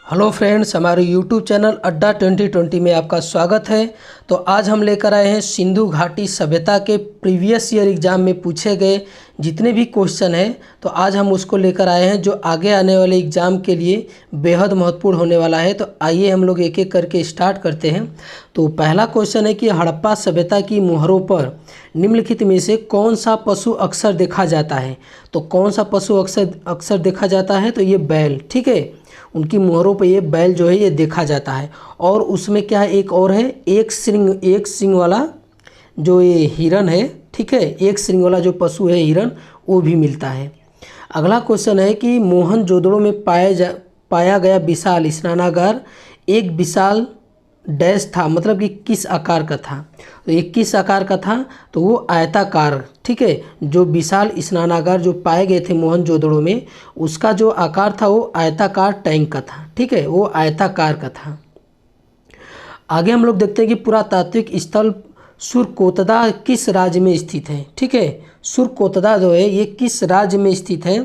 Hello friends, हमारे YouTube channel अड्डा 2020 में आपका स्वागत है। तो आज हम लेकर आए हैं सिंधु घाटी सभ्यता के प्रीवियस ईयर एग्ज़ाम में पूछे गए जितने भी क्वेश्चन हैं, तो आज हम उसको लेकर आए हैं जो आगे आने वाले एग्ज़ाम के लिए बेहद महत्वपूर्ण होने वाला है। तो आइए हम लोग एक एक करके स्टार्ट करते हैं। तो पहला क्वेश्चन है कि हड़प्पा सभ्यता की मोहरों पर निम्नलिखित में से कौन सा पशु अक्सर देखा जाता है। तो कौन सा पशु अक्सर देखा जाता है, तो ये बैल, ठीक है। उनकी मोहरों पे ये बैल जो है ये देखा जाता है। और उसमें क्या है, एक और है, एक सिंग वाला जो ये हिरन है, ठीक है, एक सिंग वाला जो पशु है हिरन, वो भी मिलता है। अगला क्वेश्चन है कि मोहनजोदड़ो में पाया गया विशाल स्नानागार एक विशाल डैश था, मतलब कि किस आकार का था। तो ये किस आकार का था, तो वो आयताकार, ठीक है। जो विशाल स्नानागार जो पाए गए थे मोहनजोदड़ो में, उसका जो आकार था वो आयताकार टैंक का था, ठीक है, वो आयताकार का था। आगे हम लोग देखते हैं कि पुरातात्विक स्थल सुरकोतदा किस राज्य में स्थित है, ठीक है। सुरकोतदा जो है ये किस राज्य में स्थित है,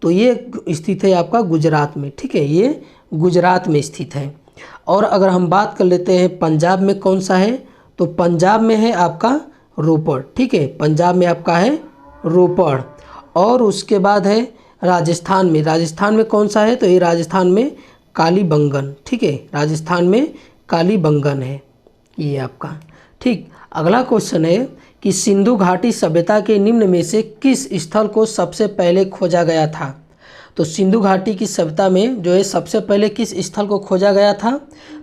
तो ये स्थित है आपका गुजरात में, ठीक है, ये गुजरात में स्थित है। और अगर हम बात कर लेते हैं पंजाब में कौन सा है, तो पंजाब में है आपका रोपड़, ठीक है, पंजाब में आपका है रोपड़। और उसके बाद है राजस्थान में कौन सा है, तो ये राजस्थान में कालीबंगन, ठीक है, राजस्थान में कालीबंगन है ये आपका, ठीक। अगला क्वेश्चन है कि सिंधु घाटी सभ्यता के निम्न में से किस स्थल को सबसे पहले खोजा गया था। तो सिंधु घाटी की सभ्यता में जो है सबसे पहले किस स्थल को खोजा गया था,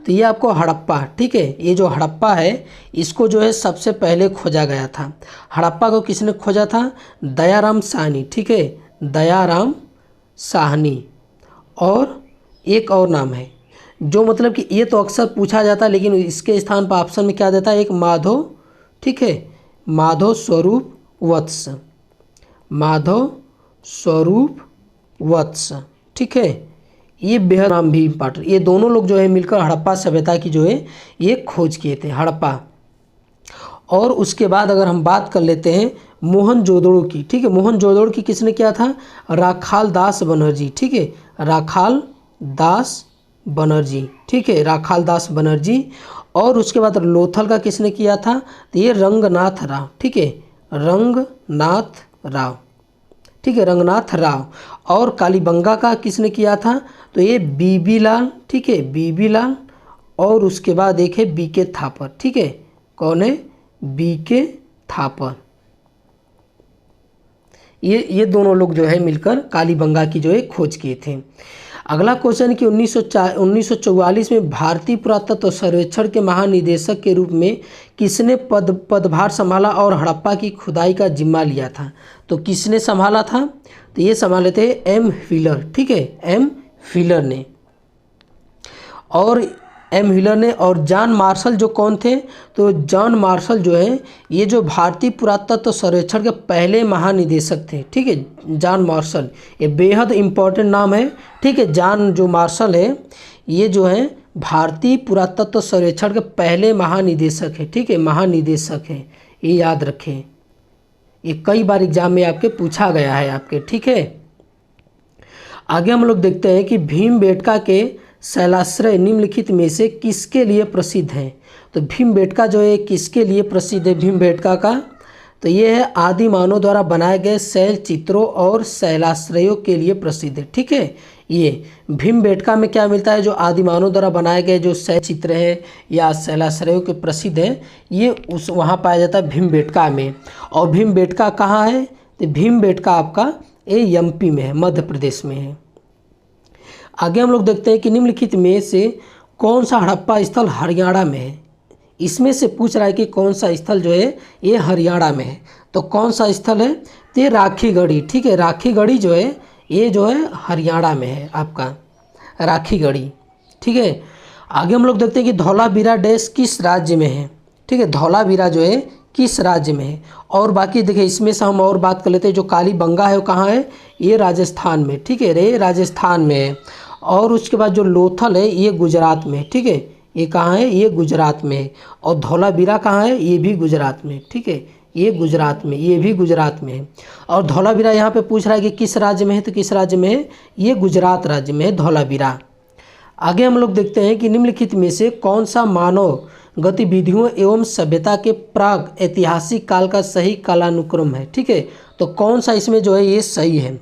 तो ये आपको हड़प्पा, ठीक है, ये जो हड़प्पा है इसको जो है सबसे पहले खोजा गया था। हड़प्पा को किसने खोजा था, दयाराम साहनी, ठीक है, दयाराम साहनी। और एक और नाम है जो, मतलब कि ये तो अक्सर पूछा जाता है, लेकिन इसके स्थान पर ऑप्शन में क्या देता है, एक माधव, ठीक है, माधव स्वरूप वत्स, माधव स्वरूप वत्स, ठीक है। ये बेहद नाम भी इम्पॉर्टेंट, ये दोनों लोग जो है मिलकर हड़प्पा सभ्यता की जो है ये खोज किए थे, हड़प्पा। और उसके बाद अगर हम बात कर लेते हैं मोहनजोदड़ो की, ठीक है, मोहनजोदड़ो की किसने किया था, राखाल दास बनर्जी, ठीक है, राखाल दास बनर्जी, ठीक है, राखाल दास बनर्जी। और उसके बाद लोथल का किसने किया था, तो ये रंगनाथ राव, ठीक है, रंगनाथ राव, ठीक है, रंगनाथ राव। और कालीबंगा का किसने किया था, तो ये बीबी लाल, ठीक है, बीबी लाल। और उसके बाद एक है बीके थापर, ठीक है, कौन है, बीके थापर। ये दोनों लोग जो है मिलकर कालीबंगा की जो है खोज किए थे। अगला क्वेश्चन कि 1944 में भारतीय पुरातत्व सर्वेक्षण के महानिदेशक के रूप में किसने पदभार संभाला और हड़प्पा की खुदाई का जिम्मा लिया था। तो किसने संभाला था, तो ये संभाले थे एम व्हीलर, ठीक है, एम व्हीलर ने। और एम व्हीलर ने और जॉन मार्शल जो कौन थे, तो जॉन मार्शल जो है ये जो भारतीय पुरातत्व सर्वेक्षण के पहले महानिदेशक थे, ठीक है, जॉन मार्शल, ये बेहद इम्पोर्टेंट नाम है, ठीक है। जॉन जो मार्शल है ये जो है भारतीय पुरातत्व सर्वेक्षण के पहले महानिदेशक है, ठीक है, महानिदेशक है, ये याद रखें, ये कई बार एग्जाम में आपके पूछा गया है आपके, ठीक है। आगे हम लोग देखते हैं कि भीमबेटका के शैलाश्रय निम्नलिखित में से किसके लिए प्रसिद्ध है। तो भीमबेटका जो है किसके लिए प्रसिद्ध है, भीमबेटका का, तो ये है आदि मानव द्वारा बनाए गए शैल चित्रों और शैलाश्रयों के लिए प्रसिद्ध है, ठीक है। ये भीमबेटका में क्या मिलता है, जो आदि मानव द्वारा बनाए गए जो शैल चित्र है या शैलाश्रयों के प्रसिद्ध है, ये उस वहाँ पाया जाता है भीमबेटका में। और भीमबेटका कहाँ है, तो भीमबेटका आपका ये एमपी में है, मध्य प्रदेश में है। आगे हम लोग देखते हैं कि निम्नलिखित में से कौन सा हड़प्पा स्थल हरियाणा में है। इसमें से पूछ रहा है कि कौन सा स्थल जो है ये हरियाणा में है। तो कौन सा स्थल है, तो ये राखीगढ़ी, ठीक है, राखीगढ़ी जो है ये जो है हरियाणा में है आपका, राखीगढ़ी, ठीक है। आगे हम लोग देखते हैं कि धौलावीरा डैश किस राज्य में है, ठीक है, धौलावीरा जो है किस राज्य में है। और बाकी देखिए इसमें से हम और बात कर लेते हैं, जो कालीबंगा है वो कहाँ है, ये राजस्थान में, ठीक है, ये राजस्थान में है। और उसके बाद जो लोथल है ये गुजरात में, ठीक है, ये कहाँ है, ये गुजरात में है। और धौलावीरा कहाँ है, ये भी गुजरात में, ठीक है, ये गुजरात में, ये भी गुजरात में है। और धौलावीरा यहाँ पे पूछ रहा है कि किस राज्य में है, तो किस राज्य में है, ये गुजरात राज्य में है धौलावीरा। आगे हम लोग देखते हैं कि निम्नलिखित में से कौन सा मानव गतिविधियों एवं सभ्यता के प्राग ऐतिहासिक काल का सही कालानुक्रम है। ठीक है, तो कौन सा इसमें जो है ये सही है,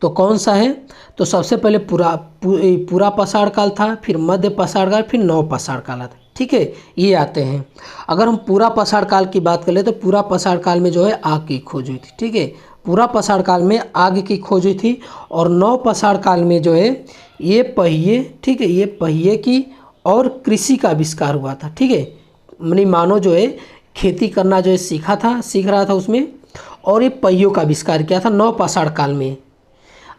तो कौन सा है? तो सबसे पहले पूरा पाषाण काल था, फिर मध्य पाषाण काल, फिर नव पाषाण काल था। ठीक है, ये आते हैं। अगर हम पूरा पाषाण काल की बात करें तो पूरा पाषाण काल में जो है आग की खोज हुई थी। ठीक है, पूरा पाषाण काल में आग की खोज हुई थी। और नव पाषाण काल में जो है ये पहिए, ठीक है, ये पहिए की और कृषि का आविष्कार हुआ था। ठीक है, यानी मानव जो है खेती करना जो है सीख रहा था उसमें, और ये पहियों का आविष्कार किया था नव पाषाण काल में।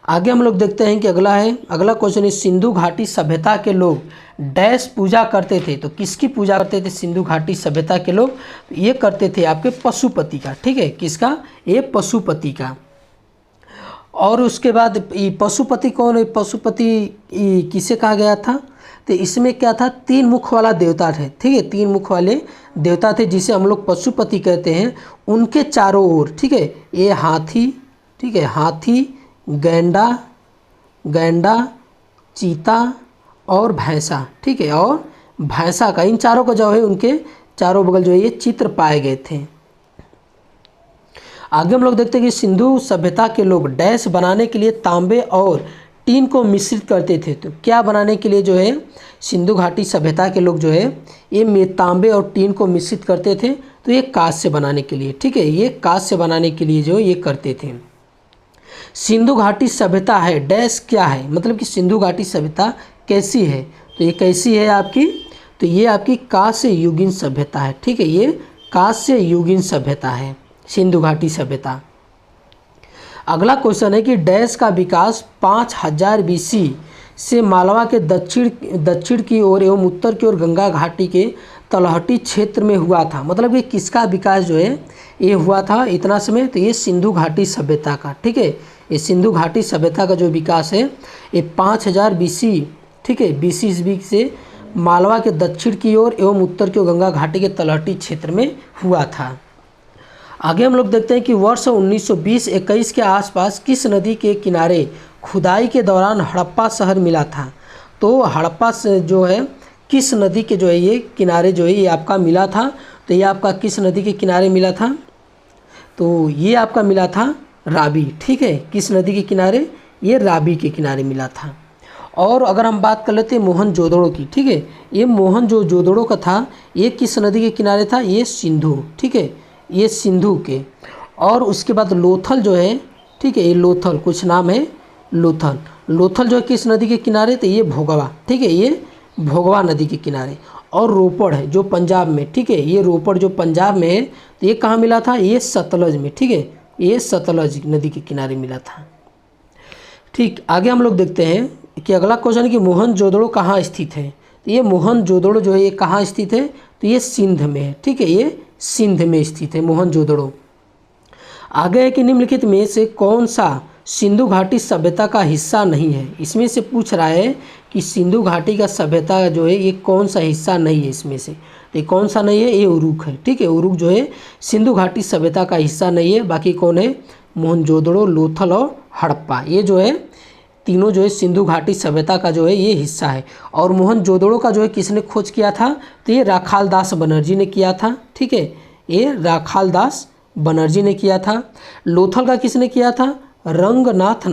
आगे हम लोग देखते हैं कि अगला क्वेश्चन है, सिंधु घाटी सभ्यता के लोग डैश पूजा करते थे। तो किसकी पूजा करते थे सिंधु घाटी सभ्यता के लोग? ये करते थे आपके पशुपति का। ठीक है, किसका? ये पशुपति का। और उसके बाद पशुपति कौन है? पशुपति किसे कहा गया था? तो इसमें क्या था, 3 मुख वाला देवता थे। ठीक है, 3 मुख वाले देवता थे जिसे हम लोग पशुपति कहते हैं। उनके चारों ओर, ठीक है, ये हाथी, ठीक है, हाथी, गैंडा, चीता और भैंसा। ठीक है, और भैंसा का, इन चारों का जो है उनके चारों बगल जो है ये चित्र पाए गए थे। आगे हम लोग देखते हैं कि सिंधु सभ्यता के लोग डैश बनाने के लिए तांबे और टीन को मिश्रित करते थे। तो क्या बनाने के लिए जो है सिंधु घाटी सभ्यता के लोग जो है ये तांबे और टीन को मिश्रित करते थे। तो ये कांस्य बनाने के लिए, ठीक है, ये कांस्य बनाने के लिए जो ये करते थे। सिंधु घाटी सभ्यता है डैश क्या है, मतलब कि सिंधु घाटी सभ्यता कैसी है? तो ये कैसी है आपकी? तो ये आपकी कांस्य युगीन सभ्यता है। ठीक है, ये कांस्य युगीन सभ्यता है सिंधु घाटी सभ्यता। अगला क्वेश्चन है कि डैश का विकास 5000 BC से मालवा के दक्षिण की ओर एवं उत्तर की ओर गंगा घाटी के तलहटी क्षेत्र में हुआ था। मतलब कि किसका विकास जो है ये हुआ था इतना समय? तो ये सिंधु घाटी सभ्यता का। ठीक है, ये सिंधु घाटी सभ्यता का जो विकास है ये 5000 BC, ठीक है, BC ईस्वी से मालवा के दक्षिण की ओर एवं उत्तर की ओर गंगा घाटी के तलहटी क्षेत्र में हुआ था। आगे हम लोग देखते हैं कि वर्ष 1920-21 के आसपास किस नदी के किनारे खुदाई के दौरान हड़प्पा शहर मिला था? तो हड़प्पा से जो है किस नदी के जो है ये किनारे जो है ये आपका मिला था? तो ये आपका किस नदी के किनारे मिला था? तो ये आपका मिला था रावी। ठीक है, किस नदी के किनारे? ये रावी के किनारे मिला था। और अगर हम बात कर लेते हैं मोहनजोदड़ो की, ठीक है, ये मोहनजोदड़ो का था, ये किस नदी के किनारे था? ये सिंधु, ठीक है, ये सिंधु के। और उसके बाद लोथल जो है, ठीक है, ये लोथल, कुछ नाम है लोथल जो है किस नदी के किनारे? तो ये भोगवा, ठीक है, ये भोगवा नदी के किनारे। और रोपड़ है जो पंजाब में, ठीक है, ये रोपड़ जो पंजाब में है, तो ये कहाँ मिला था? ये सतलज में। ठीक है, ये सतलज नदी के किनारे मिला था। ठीक, आगे हम लोग देखते हैं कि अगला क्वेश्चन है कि मोहनजोदड़ो कहाँ स्थित है? तो ये मोहनजोदड़ो जो है ये कहाँ स्थित है? तो ये सिंध में है। ठीक है, ये सिंध में स्थित है मोहनजोदड़ो। आगे है कि निम्नलिखित में से कौन सा सिंधु घाटी सभ्यता का हिस्सा नहीं है? इसमें से पूछ रहा है कि सिंधु घाटी का सभ्यता जो है ये कौन सा हिस्सा नहीं है इसमें से? तो ये कौन सा नहीं है? ये उरुक है। ठीक है, उरुक जो है सिंधु घाटी सभ्यता का हिस्सा नहीं है। बाकी कौन है? मोहनजोदड़ो, लोथल और हड़प्पा, ये जो है तीनों जो है सिंधु घाटी सभ्यता का जो है ये हिस्सा है। और मोहनजोदड़ो का जो है किसने खोज किया था? तो ये राखालदास बनर्जी ने किया था। ठीक है, ये राखालदास बनर्जी ने किया था। लोथल का किसने किया था? रंगनाथ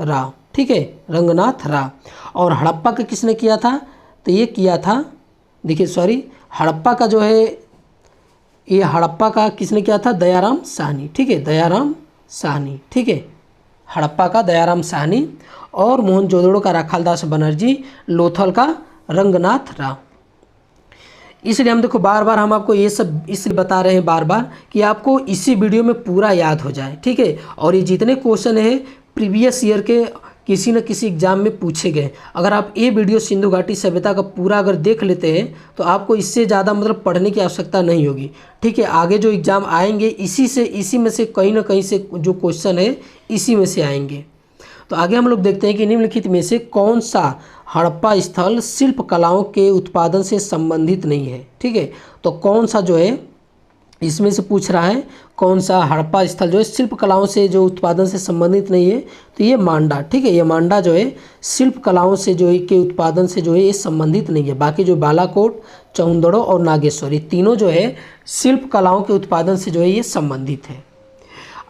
राव, ठीक है, रंगनाथ राव। और हड़प्पा का किसने किया था? तो ये किया था, देखिए सॉरी, हड़प्पा का जो है ये हड़प्पा का किसने किया था? दयाराम साहनी। ठीक है, दयाराम साहनी, ठीक है, हड़प्पा का दयाराम साहनी। और मोहनजोदड़ो का राखालदास बनर्जी, लोथल का रंगनाथ राव। इसलिए हम देखो बार बार हम आपको ये सब इसलिए बता रहे हैं बार बार कि आपको इसी वीडियो में पूरा याद हो जाए। ठीक है, और ये जितने क्वेश्चन हैं प्रीवियस ईयर के किसी न किसी एग्जाम में पूछे गए। अगर आप ये वीडियो सिंधु घाटी सभ्यता का पूरा अगर देख लेते हैं तो आपको इससे ज़्यादा मतलब पढ़ने की आवश्यकता नहीं होगी। ठीक है, आगे जो एग्ज़ाम आएंगे इसी में से कहीं ना कहीं से जो क्वेश्चन है इसी में से आएंगे। तो आगे हम लोग देखते हैं कि निम्नलिखित में से कौन सा हड़प्पा स्थल शिल्प कलाओं के उत्पादन से संबंधित नहीं है। ठीक है, तो कौन सा जो है इसमें से पूछ रहा है कौन सा हड़प्पा स्थल जो है शिल्प कलाओं से जो उत्पादन से संबंधित नहीं है, तो ये मांडा, ठीक है, ये मांडा जो है शिल्प कलाओं से जो है के उत्पादन से जो है ये संबंधित नहीं है। बाकी जो बालाकोट, चौंदड़ो और नागेश्वर, ये तीनों जो है शिल्प कलाओं के उत्पादन से जो है ये संबंधित है।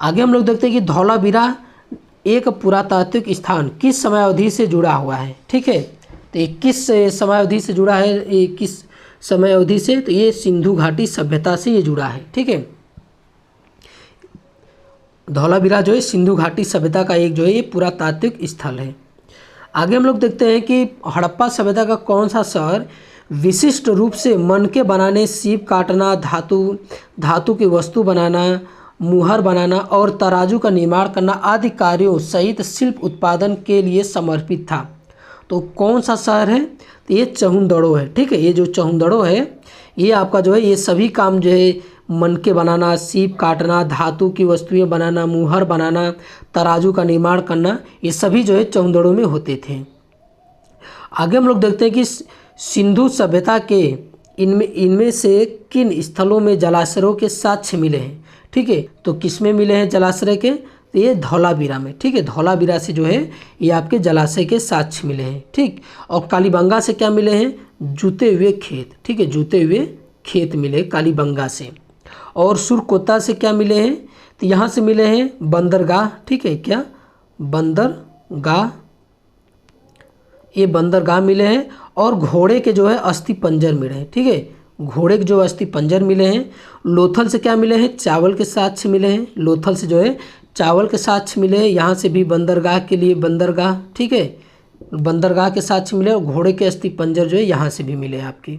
आगे हम लोग देखते हैं कि धौलावीरा एक पुरातात्विक स्थान किस समयावधि से जुड़ा हुआ है, ठीक है, तो ये किस समयावधि से जुड़ा है, ये किस समय अवधि से, तो ये सिंधु घाटी सभ्यता से ये जुड़ा है, ठीक है। धौलावीरा जो है सिंधु घाटी सभ्यता का एक जो है ये पुरातात्विक स्थल है। आगे हम लोग देखते हैं कि हड़प्पा सभ्यता का कौन सा शहर विशिष्ट रूप से मनके बनाने, सीप काटना, धातु की वस्तु बनाना, मुहर बनाना और तराजू का निर्माण करना आदि कार्यों सहित शिल्प उत्पादन के लिए समर्पित था। तो कौन सा शहर है, तो ये चहुंदड़ो है, ठीक है। ये जो चहुंदड़ो है ये आपका जो है ये सभी काम जो है मनके बनाना, सीप काटना, धातु की वस्तुएं बनाना, मुहर बनाना, तराजू का निर्माण करना, ये सभी जो है चहुंदड़ो में होते थे। आगे हम लोग देखते हैं कि सिंधु सभ्यता के इनमें से किन स्थलों में जलाशयों के साक्ष्य मिले हैं, ठीक है। तो किस में मिले हैं जलाशय के, तो ये धौलावीरा में, ठीक है। धौलावीरा से जो है ये आपके जलाशय के साक्ष्य मिले हैं, ठीक। और कालीबंगा से क्या मिले हैं, जूते हुए खेत, ठीक है, जूते हुए खेत मिले कालीबंगा से। और सुरकोता से क्या मिले हैं, तो यहाँ से मिले हैं बंदरगाह, ठीक है, क्या बंदरगाह, ये बंदरगाह मिले हैं। और घोड़े के जो है अस्थि पंजर मिले हैं, ठीक है, घोड़े के जो अस्थि पंजर मिले हैं। लोथल से क्या मिले हैं, चावल के साक्ष्य मिले हैं, लोथल से जो है चावल के साक्ष्य मिले हैं। यहाँ से भी बंदरगाह के लिए बंदरगाह, ठीक है, बंदरगाह के साक्ष्य मिले। और घोड़े के अस्थि पंजर जो है यहाँ से भी मिले आपकी।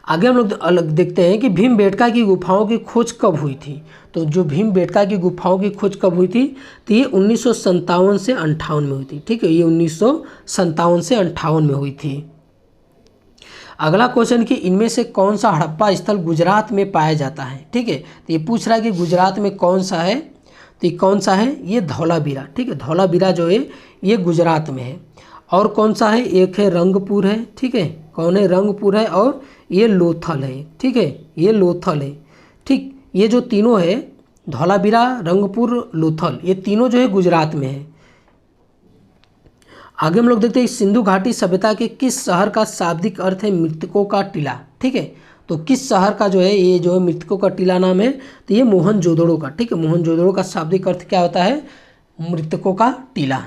आगे हम लोग अलग देखते हैं कि भीमबेटका की गुफाओं की खोज कब हुई थी। तो जो भीमबेटका की गुफाओं की खोज कब हुई थी, तो ये 1957 से 58 में हुई थी, ठीक है, ये 1957 से 58 में हुई थी। अगला क्वेश्चन कि इनमें से कौन सा हड़प्पा स्थल गुजरात में पाया जाता है, ठीक है। तो ये पूछ रहा है कि गुजरात में कौन सा है, तो ये कौन सा है, ये धौलावीरा, ठीक है, धौलावीरा जो है ये गुजरात में है। और कौन सा है, एक है रंगपुर है, ठीक है, कौन है, रंगपुर है। और ये लोथल है, ठीक है, ये लोथल है, ठीक। ये जो तीनों है धौलावीरा, रंगपुर, लोथल, ये तीनों जो है गुजरात में है। आगे हम लोग देखते हैं सिंधु घाटी सभ्यता के किस शहर का शाब्दिक अर्थ है मृतकों का टीला, ठीक है। तो किस शहर का जो है ये जो है मृतकों का टीला नाम है, तो ये मोहनजोदड़ो का, ठीक है, मोहनजोदड़ो का शाब्दिक अर्थ क्या होता है, मृतकों का टीला।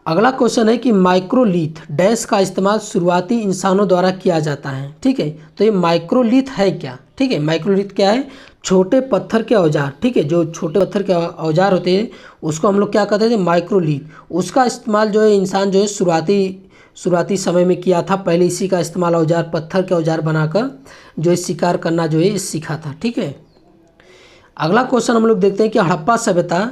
अगला क्वेश्चन है कि माइक्रोलिथ डैश का इस्तेमाल शुरुआती इंसानों द्वारा किया जाता है, ठीक है। तो ये माइक्रोलिथ है क्या, ठीक है, माइक्रोलिथ क्या है, छोटे पत्थर के औजार, ठीक है, जो छोटे पत्थर के औजार होते हैं उसको हम लोग क्या कहते थे, माइक्रोलिथ। उसका इस्तेमाल जो है इंसान जो है शुरुआती समय में किया था। पहले इसी का इस्तेमाल औजार, पत्थर के औजार बनाकर जो है शिकार करना जो है सीखा था, ठीक है। अगला क्वेश्चन हम लोग देखते हैं कि हड़प्पा सभ्यता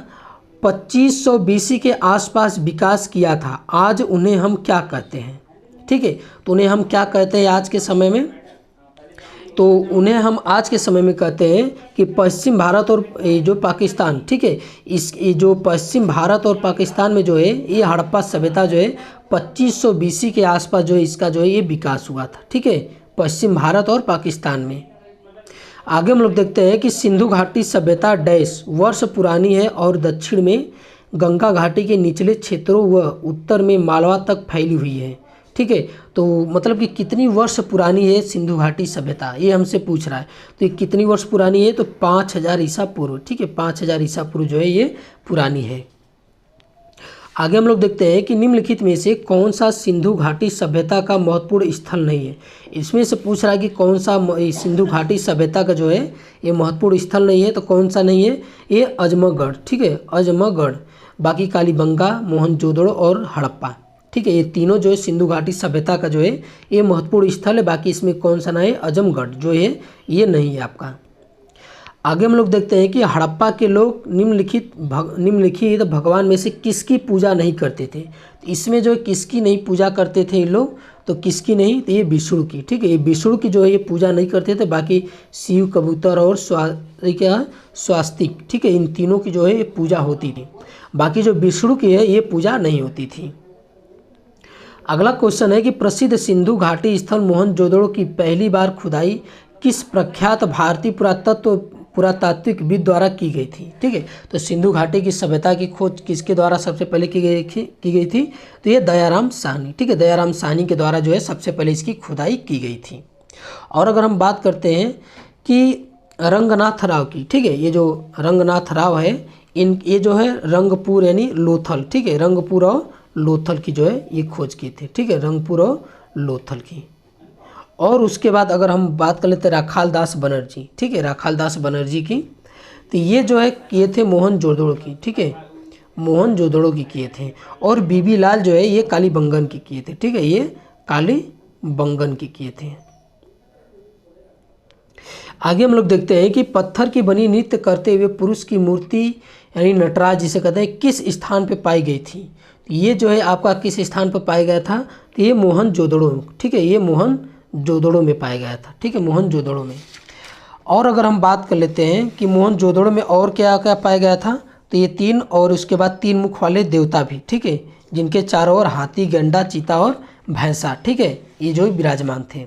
2500 BC के आसपास विकास किया था, आज उन्हें हम क्या कहते हैं, ठीक है। तो उन्हें हम क्या कहते हैं आज के समय में, तो उन्हें हम आज के समय में कहते हैं कि पश्चिम भारत और जो पाकिस्तान, ठीक है, इस जो पश्चिम भारत और पाकिस्तान में जो है ये हड़प्पा सभ्यता जो है 2500 BC के आसपास जो है इसका जो है ये विकास हुआ था, ठीक है, पश्चिम भारत और पाकिस्तान में। आगे हम लोग देखते हैं कि सिंधु घाटी सभ्यता डैश वर्ष पुरानी है और दक्षिण में गंगा घाटी के निचले क्षेत्रों व उत्तर में मालवा तक फैली हुई है, ठीक है। तो मतलब कि कितनी वर्ष पुरानी है सिंधु घाटी सभ्यता, ये हमसे पूछ रहा है। तो ये कितनी वर्ष पुरानी है, तो 5000 ईसा पूर्व, ठीक है, 5000 ईसा पूर्व जो है ये पुरानी है। आगे हम लोग देखते हैं कि निम्नलिखित में से कौन सा सिंधु घाटी सभ्यता का महत्वपूर्ण स्थल नहीं है। इसमें से पूछ रहा है कि कौन सा सिंधु घाटी सभ्यता का जो है ये महत्वपूर्ण स्थल नहीं है, तो कौन सा नहीं है, ये अजमगढ़, ठीक है, अजमगढ़। बाकी कालीबंगा, मोहनजोदड़ो और हड़प्पा, ठीक है, ये तीनों जो है सिंधु घाटी सभ्यता का जो है ये महत्वपूर्ण स्थल है। बाकी इसमें कौन सा नहीं है, अजमगढ़ जो है ये नहीं है आपका। आगे हम लोग देखते हैं कि हड़प्पा के लोग निम्नलिखित भगवान में से किसकी पूजा नहीं करते थे। तो इसमें जो किसकी नहीं पूजा करते थे ये लोग, तो किसकी नहीं, तो ये विष्णु की, ठीक है, ये विष्णु की जो है ये पूजा नहीं करते थे। बाकी शिव, कबूतर और स्वास्तिक, ठीक है, इन तीनों की जो है ये पूजा होती थी। बाकी जो विष्णु की है ये पूजा नहीं होती थी। अगला क्वेश्चन है कि प्रसिद्ध सिंधु घाटी स्थल मोहनजोदड़ो की पहली बार खुदाई किस प्रख्यात भारतीय पुरातात्विकविद द्वारा की गई थी। ठीक है, तो सिंधु घाटी की सभ्यता की खोज किसके द्वारा सबसे पहले की गई थी? तो ये दयाराम साहनी। ठीक है, दयाराम साहनी के द्वारा जो है सबसे पहले इसकी खुदाई की गई थी। और अगर हम बात करते हैं कि रंगनाथ राव की, ठीक है, ये जो रंगनाथ राव है ये जो है रंगपुर यानी लोथल, ठीक है, रंगपुर और लोथल की जो है ये खोज की थी। ठीक है, रंगपुर और लोथल की। और उसके बाद अगर हम बात कर लेते हैं राखाल दास बनर्जी, ठीक है, राखाल दास बनर्जी की, तो ये जो है किए थे मोहनजोदड़ो की। ठीक है, मोहनजोदड़ो की किए थे। और बीबी लाल जो है ये कालीबंगन की किए थे। ठीक है, ये कालीबंगन की किए थे। आगे हम लोग देखते हैं कि पत्थर की बनी नृत्य करते हुए पुरुष की मूर्ति यानी नटराज जिसे कहते हैं किस स्थान पे पाई गई थी? ये जो है आपका किस स्थान पर पाया गया था? तो ये मोहनजोदड़ो। ठीक है, ये मोहनजोदड़ो में पाया गया था। ठीक है, मोहनजोदड़ो में। और अगर हम बात कर लेते हैं कि मोहनजोदड़ो में और क्या क्या पाया गया था, तो ये 3 और उसके बाद 3 मुख वाले देवता भी, ठीक है, जिनके चारों ओर हाथी, गंडा, चीता और भैंसा, ठीक है, ये जो विराजमान थे।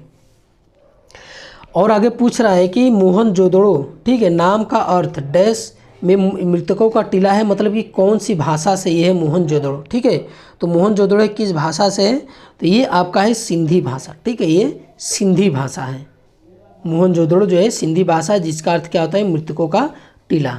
और आगे पूछ रहा है कि मोहनजोदड़ो, ठीक है, नाम का अर्थ डैश में मृतकों का टीला है, मतलब कि कौन सी भाषा से ये है मोहनजोदड़ो। ठीक है, तो मोहनजोदड़ो किस भाषा से है? तो ये आपका है सिंधी भाषा। ठीक है, ये सिंधी भाषा है। मोहनजोदड़ो जो है सिंधी भाषा है, जिसका अर्थ क्या होता है? मृतकों का टीला।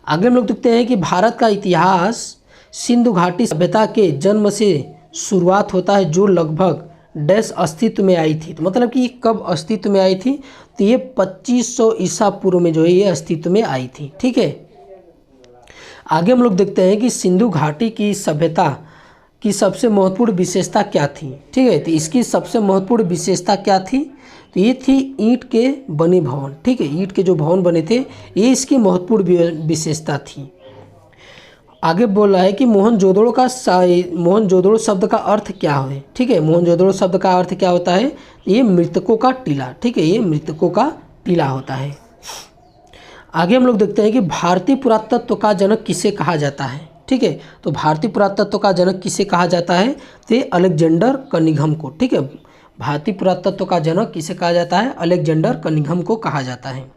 आगे हम लोग देखते हैं कि भारत का इतिहास सिंधु घाटी सभ्यता के जन्म से शुरुआत होता है, जो लगभग डैश अस्तित्व में आई थी। तो मतलब कि कब अस्तित्व में आई थी? तो ये 2500 ईसा पूर्व में जो है ये अस्तित्व में आई थी। ठीक है, आगे हम लोग देखते हैं कि सिंधु घाटी की सभ्यता की सबसे महत्वपूर्ण विशेषता क्या थी। ठीक है, तो इसकी सबसे महत्वपूर्ण विशेषता क्या थी? तो ये थी ईंट के बने भवन। ठीक है, ईंट के जो भवन बने थे ये इसकी महत्वपूर्ण विशेषता थी। आगे बोल रहा है कि मोहनजोदड़ो शब्द का अर्थ क्या है। ठीक है, मोहनजोदड़ो शब्द का अर्थ क्या होता है? ये मृतकों का टीला। ठीक है, ये मृतकों का टीला होता है। आगे हम लोग देखते हैं कि भारतीय पुरातत्व का जनक किसे कहा जाता है। ठीक है, तो भारतीय पुरातत्व का जनक किसे कहा जाता है? तो ये अलेक्जेंडर कनिंघम को। ठीक है, भारतीय पुरातत्व का जनक किसे कहा जाता है? अलेक्जेंडर कनिंघम को कहा जाता है।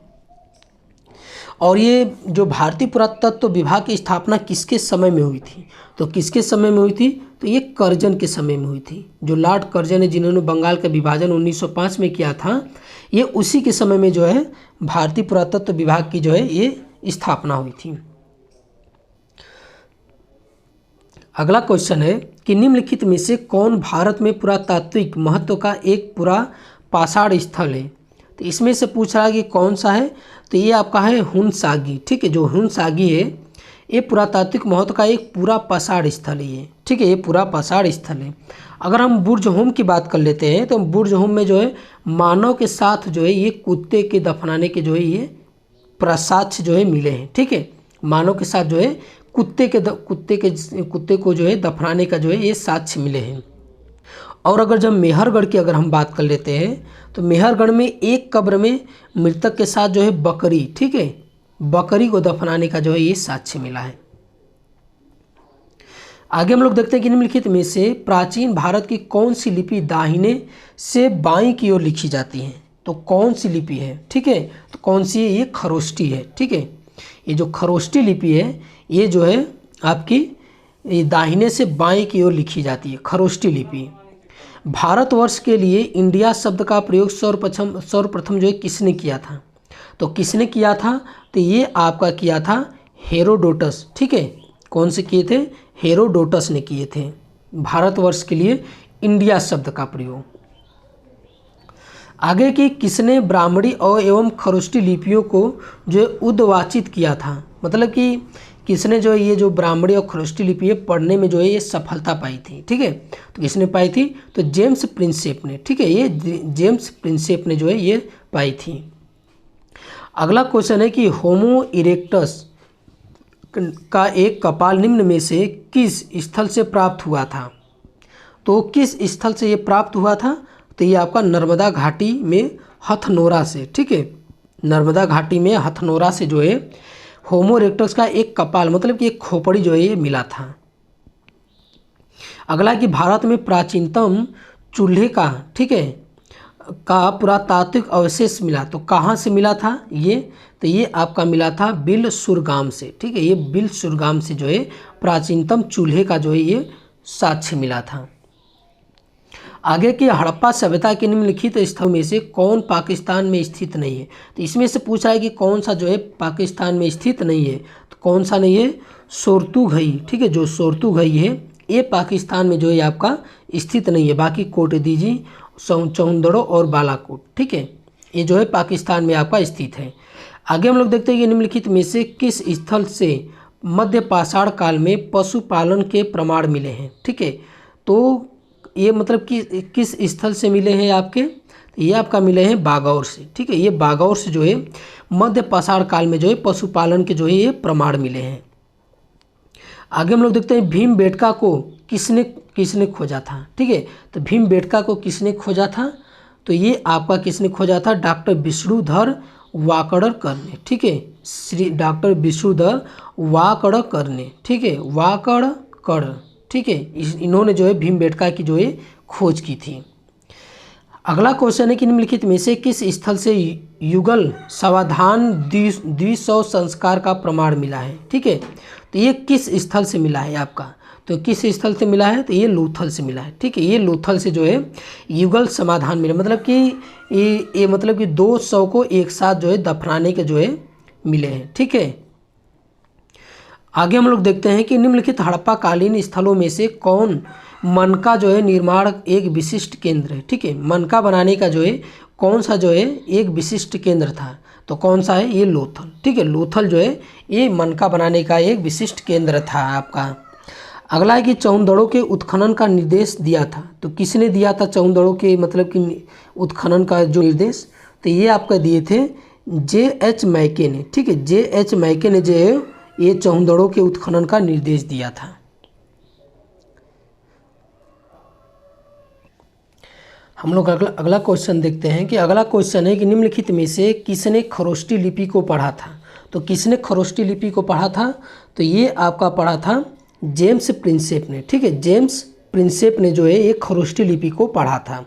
और ये जो भारतीय पुरातत्व विभाग की स्थापना किसके समय में हुई थी? तो किसके समय में हुई थी? तो ये कर्जन के समय में हुई थी। जो लॉर्ड कर्जन है, जिन्होंने बंगाल का विभाजन 1905 में किया था, ये उसी के समय में जो है भारतीय पुरातत्व विभाग की जो है ये स्थापना हुई थी। अगला क्वेश्चन है कि निम्नलिखित में से कौन भारत में पुरातात्विक महत्व का एक पूरा पाषाण स्थल है? तो इसमें से पूछ रहा है कि कौन सा है? तो ये आपका है हुनसागी। ठीक है, जो हुनसागी है ये पुरातात्विक महत्व का एक पूरा पाषाण स्थल है ये। ठीक है, ये पूरा पाषाण स्थल है। अगर हम बुर्ज होम की बात कर लेते हैं तो बुर्ज होम में जो है मानव के साथ जो है ये कुत्ते के दफनाने के जो है ये प्रसाक्ष्य जो है मिले हैं। ठीक है, मानव के साथ जो है कुत्ते को जो है दफनाने का जो है ये साक्ष्य मिले हैं। और अगर जब मेहरगढ़ की अगर हम बात कर लेते हैं तो मेहरगढ़ में एक कब्र में मृतक के साथ जो है बकरी, ठीक है, बकरी को दफनाने का जो है ये साक्ष्य मिला है। आगे हम लोग देखते हैं कि निम्नलिखित में से प्राचीन भारत की कौन सी लिपि दाहिने से बाईं की ओर लिखी जाती है? तो कौन सी लिपि है? ठीक है, तो कौन सी है? ये खरोष्टी है। ठीक है, ये जो खरोष्टी लिपि है ये जो है आपकी ये दाहिने से बाएं की ओर लिखी जाती है, खरोष्टी लिपि। भारतवर्ष के लिए इंडिया शब्द का प्रयोग सर्वप्रथम जो है किसने किया था? तो किसने किया था? तो ये आपका किया था हेरोडोटस। ठीक है, कौन से किए थे? हेरोडोटस ने किए थे भारतवर्ष के लिए इंडिया शब्द का प्रयोग। आगे की किसने ब्राह्मणी और एवं खरोष्टी लिपियों को जो है उद्वाचित किया था? मतलब कि किसने जो ये जो ब्राह्मणी और खरोष्टी लिपि है पढ़ने में जो है ये सफलता पाई थी? ठीक है, तो किसने पाई थी? तो जेम्स प्रिंसेप ने। ठीक है, ये जेम्स प्रिंसेप ने जो है ये पाई थी। अगला क्वेश्चन है कि होमो इरेक्टस का एक कपाल निम्न में से किस स्थल से प्राप्त हुआ था? तो किस स्थल से ये प्राप्त हुआ था? तो ये आपका नर्मदा घाटी में हथनोरा से। ठीक है, नर्मदा घाटी में हथनोरा से जो है होमो इरेक्टस का एक कपाल मतलब कि एक खोपड़ी जो है ये मिला था। अगला कि भारत में प्राचीनतम चूल्हे का, ठीक है, का पुरातात्विक अवशेष मिला। तो कहाँ से मिला था ये? तो ये आपका मिला था बिलसुरगाम से। ठीक है, ये बिलसुरगाम से जो है प्राचीनतम चूल्हे का जो है ये साक्ष्य मिला था। आगे की हड़प्पा सभ्यता के निम्नलिखित स्थल में से कौन पाकिस्तान में स्थित नहीं है? तो इसमें से पूछा है कि कौन सा जो है पाकिस्तान में स्थित नहीं है। तो कौन सा नहीं है? सोरतुघई। ठीक है, जो सोरतुघई है ये पाकिस्तान में जो है आपका स्थित नहीं है। बाकी कोटदीजी, चौंदड़ो और बालाकोट, ठीक है, ये जो है पाकिस्तान में आपका स्थित है। आगे हम लोग देखते हैं कि निम्नलिखित में से किस स्थल से मध्य पाषाण काल में पशुपालन के प्रमाण मिले हैं? ठीक है, तो ये मतलब कि किस स्थल से मिले हैं आपके? तो ये आपका मिले हैं बागौर से। ठीक है, ये बागौर से जो है मध्य पाषाण काल में जो है पशुपालन के जो है ये प्रमाण मिले हैं। आगे हम लोग देखते हैं भीमबेटका को किसने खोजा था? ठीक है, तो भीमबेटका को किसने खोजा था? तो ये आपका किसने खोजा था? डॉक्टर विष्णुधर वाकड़कर ने। ठीक है, श्री डॉक्टर विष्णुधर वाकड़कर ने। ठीक है, वाकड़कर, ठीक है, इन्होंने जो है भीमबेटका की जो है खोज की थी। अगला क्वेश्चन है कि निम्नलिखित में से किस स्थल से युगल सावधान द्विसौ संस्कार का प्रमाण मिला है? ठीक है, तो ये किस स्थल से मिला है आपका? तो किस स्थल से मिला है? तो ये लोथल से मिला है। ठीक है, ये लोथल से जो है युगल समाधान मिला, मतलब कि ये मतलब कि 200 को एक साथ जो है दफनाने के जो है मिले हैं। ठीक है, आगे हम लोग देखते हैं कि निम्नलिखित हड़प्पा कालीन स्थलों में से कौन मनका जो है निर्माण एक विशिष्ट केंद्र है? ठीक है, मनका बनाने का जो है कौन सा जो है एक विशिष्ट केंद्र था? तो कौन सा है? ये लोथल। ठीक है, लोथल जो है ये मनका बनाने का एक विशिष्ट केंद्र था आपका। अगला है कि चौंदड़ों के उत्खनन का निर्देश दिया था। तो किसने दिया था चौंदड़ों के मतलब कि उत्खनन का जो निर्देश? तो ये आपका दिए थे J.H. मैके ने। ठीक है, J.H. मैके ने जो है ये चौंदड़ों के उत्खनन का निर्देश दिया था। हम लोग अगला क्वेश्चन देखते हैं कि अगला क्वेश्चन है कि निम्नलिखित में से किसने खरोष्टी लिपि को पढ़ा था? तो किसने खरोष्टी लिपि को पढ़ा था? तो ये आपका पढ़ा था जेम्स प्रिंसेप ने। ठीक है, जेम्स प्रिंसेप ने जो है एक खरोष्टी लिपि को पढ़ा था।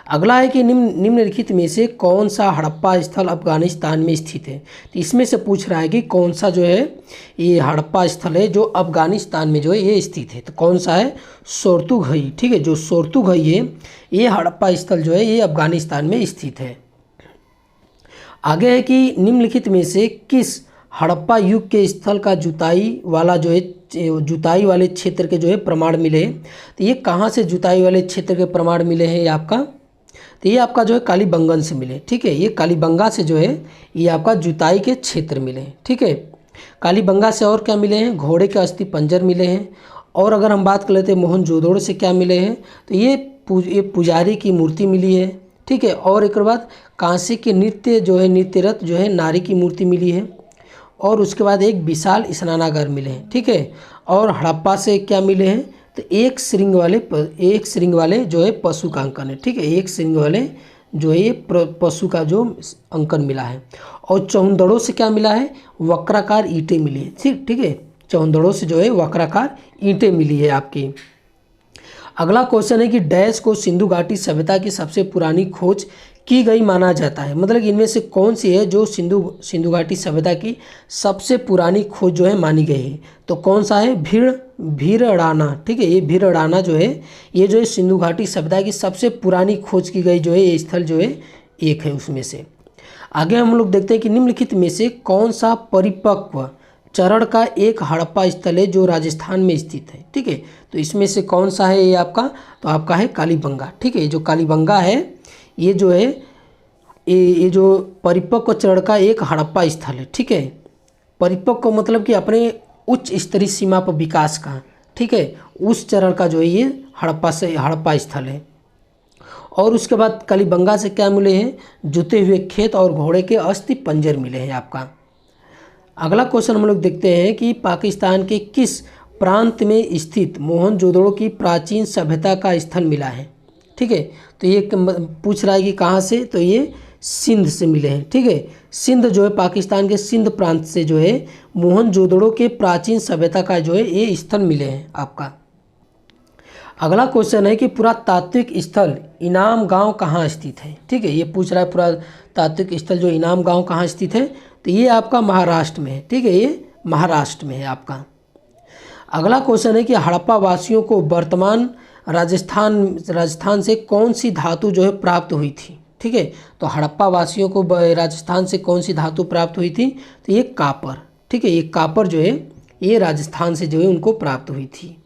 अगला है कि निम्नलिखित में से कौन सा हड़प्पा स्थल अफगानिस्तान में स्थित है? तो इसमें से पूछ रहा है कि कौन सा जो है ये हड़प्पा स्थल है जो अफगानिस्तान में जो है ये स्थित है। तो कौन सा है? सोरतुघई। ठीक है, जो सोरतुघई है ये हड़प्पा स्थल जो है ये अफगानिस्तान में स्थित है। आगे है कि निम्नलिखित में से किस हड़प्पा युग के स्थल का जुताई वाले क्षेत्र के जो है प्रमाण मिले हैं? तो ये कहाँ से जुताई वाले क्षेत्र के प्रमाण मिले हैं आपका? तो ये आपका जो है कालीबंगन से मिले। ठीक है, ये कालीबंगा से जो है ये आपका जुताई के क्षेत्र मिले हैं। ठीक है, कालीबंगा से और क्या मिले हैं? घोड़े के अस्थि पंजर मिले हैं। और अगर हम बात कर लेते हैं मोहनजोदड़ो से क्या मिले हैं? तो ये पुजारी की मूर्ति मिली है। ठीक है, और एक बाद कांसे के नृत्यरत जो है नारी की मूर्ति मिली है। और उसके बाद एक विशाल स्नानागार मिले हैं। ठीक है, और हड़प्पा से क्या मिले हैं? तो एक श्रृंग वाले जो है पशु का अंकन है। ठीक है, एक श्रृंग वाले जो है ये पशु का जो अंकन मिला है। और चौंदड़ों से क्या मिला है? वक्राकार ईंटें मिली है। ठीक है, चौंदड़ों से जो है वक्राकार ईंटें मिली है आपकी। अगला क्वेश्चन है कि डैश को सिंधु घाटी सभ्यता की सबसे पुरानी खोज की गई माना जाता है? मतलब इनमें से कौन सी है जो सिंधु घाटी सभ्यता की सबसे पुरानी खोज जो है मानी गई है? तो कौन सा है? भीरड़ाना। ठीक है, ये भीरड़ाना जो है ये जो है सिंधु घाटी सभ्यता की सबसे पुरानी खोज की गई जो है ये स्थल जो है एक है उसमें से। आगे हम लोग देखते हैं कि निम्नलिखित में से कौन सा परिपक्व चरण का एक हड़प्पा स्थल है जो राजस्थान में स्थित है? ठीक है, तो इसमें से कौन सा है ये आपका? तो आपका है कालीबंगा। ठीक है, जो कालीबंगा है ये जो है ये जो परिपक्व चरण का एक हड़प्पा स्थल है। ठीक है, परिपक्व मतलब कि अपने उच्च स्तरीय सीमा पर विकास का। ठीक है, उस चरण का जो है ये हड़प्पा स्थल है। और उसके बाद कालीबंगा से क्या मिले हैं? जुते हुए खेत और घोड़े के अस्थि पंजर मिले हैं आपका। अगला क्वेश्चन हम लोग देखते हैं कि पाकिस्तान के किस प्रांत में स्थित मोहनजोदड़ो की प्राचीन सभ्यता का स्थल मिला है? ठीक है, तो ये पूछ रहा है कि कहाँ से? तो ये सिंध से मिले हैं। ठीक है, सिंध जो है पाकिस्तान के सिंध प्रांत से जो है मोहनजोदड़ो के प्राचीन सभ्यता का जो है ये स्थल मिले हैं आपका। अगला क्वेश्चन है कि पुरातात्विक स्थल इनाम गांव कहाँ स्थित है। ठीक है, ये पूछ रहा है पुरातात्विक स्थल जो इनाम गांव कहाँ स्थित है, तो ये आपका महाराष्ट्र में है। ठीक है, ये महाराष्ट्र में है आपका। अगला क्वेश्चन है कि हड़प्पा वासियों को वर्तमान राजस्थान से कौन सी धातु जो है प्राप्त हुई थी। ठीक है, तो हड़प्पा वासियों को राजस्थान से कौन सी धातु प्राप्त हुई थी, तो ये कापर। ठीक है, ये कापर जो है ये राजस्थान से जो है उनको प्राप्त हुई थी।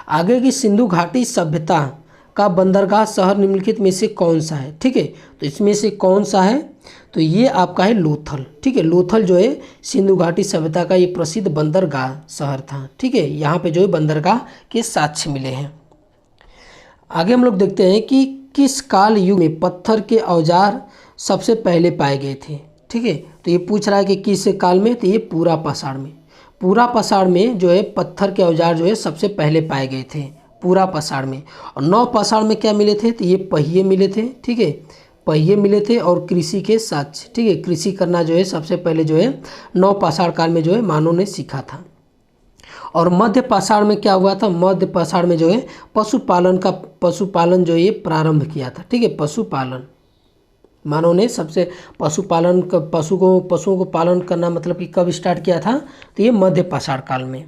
आगे की सिंधु घाटी सभ्यता का बंदरगाह शहर निम्नलिखित में से कौन सा है। ठीक है, तो इसमें से कौन सा है, तो ये आपका है लोथल। ठीक है, लोथल जो है सिंधु घाटी सभ्यता का ये प्रसिद्ध बंदरगाह शहर था। ठीक है, यहाँ पे जो है बंदरगाह के साक्ष्य मिले हैं। आगे हम लोग देखते हैं कि किस काल युग में पत्थर के औजार सबसे पहले पाए गए थे। ठीक है, तो ये पूछ रहा है कि किस काल में, तो ये पूरा पाषाण में। पूरा पाषाण में जो है पत्थर के औजार जो है सबसे पहले पाए गए थे पूरा पाषाण में। और नव पाषाण में क्या मिले थे, तो ये पहिए मिले थे। ठीक है, पहिए मिले थे और कृषि के साक्ष्य। ठीक है, कृषि करना जो है सबसे पहले जो है नव पाषाण काल में जो है मानव ने सीखा था। और मध्य पाषाण में क्या हुआ था, मध्य पाषाण में जो है पशुपालन जो है ये प्रारंभ किया था। ठीक है, पशुपालन मानव ने सबसे पशुपालन पशुओं को पालन करना मतलब कि कब स्टार्ट किया था, तो ये मध्य पाषाण काल में।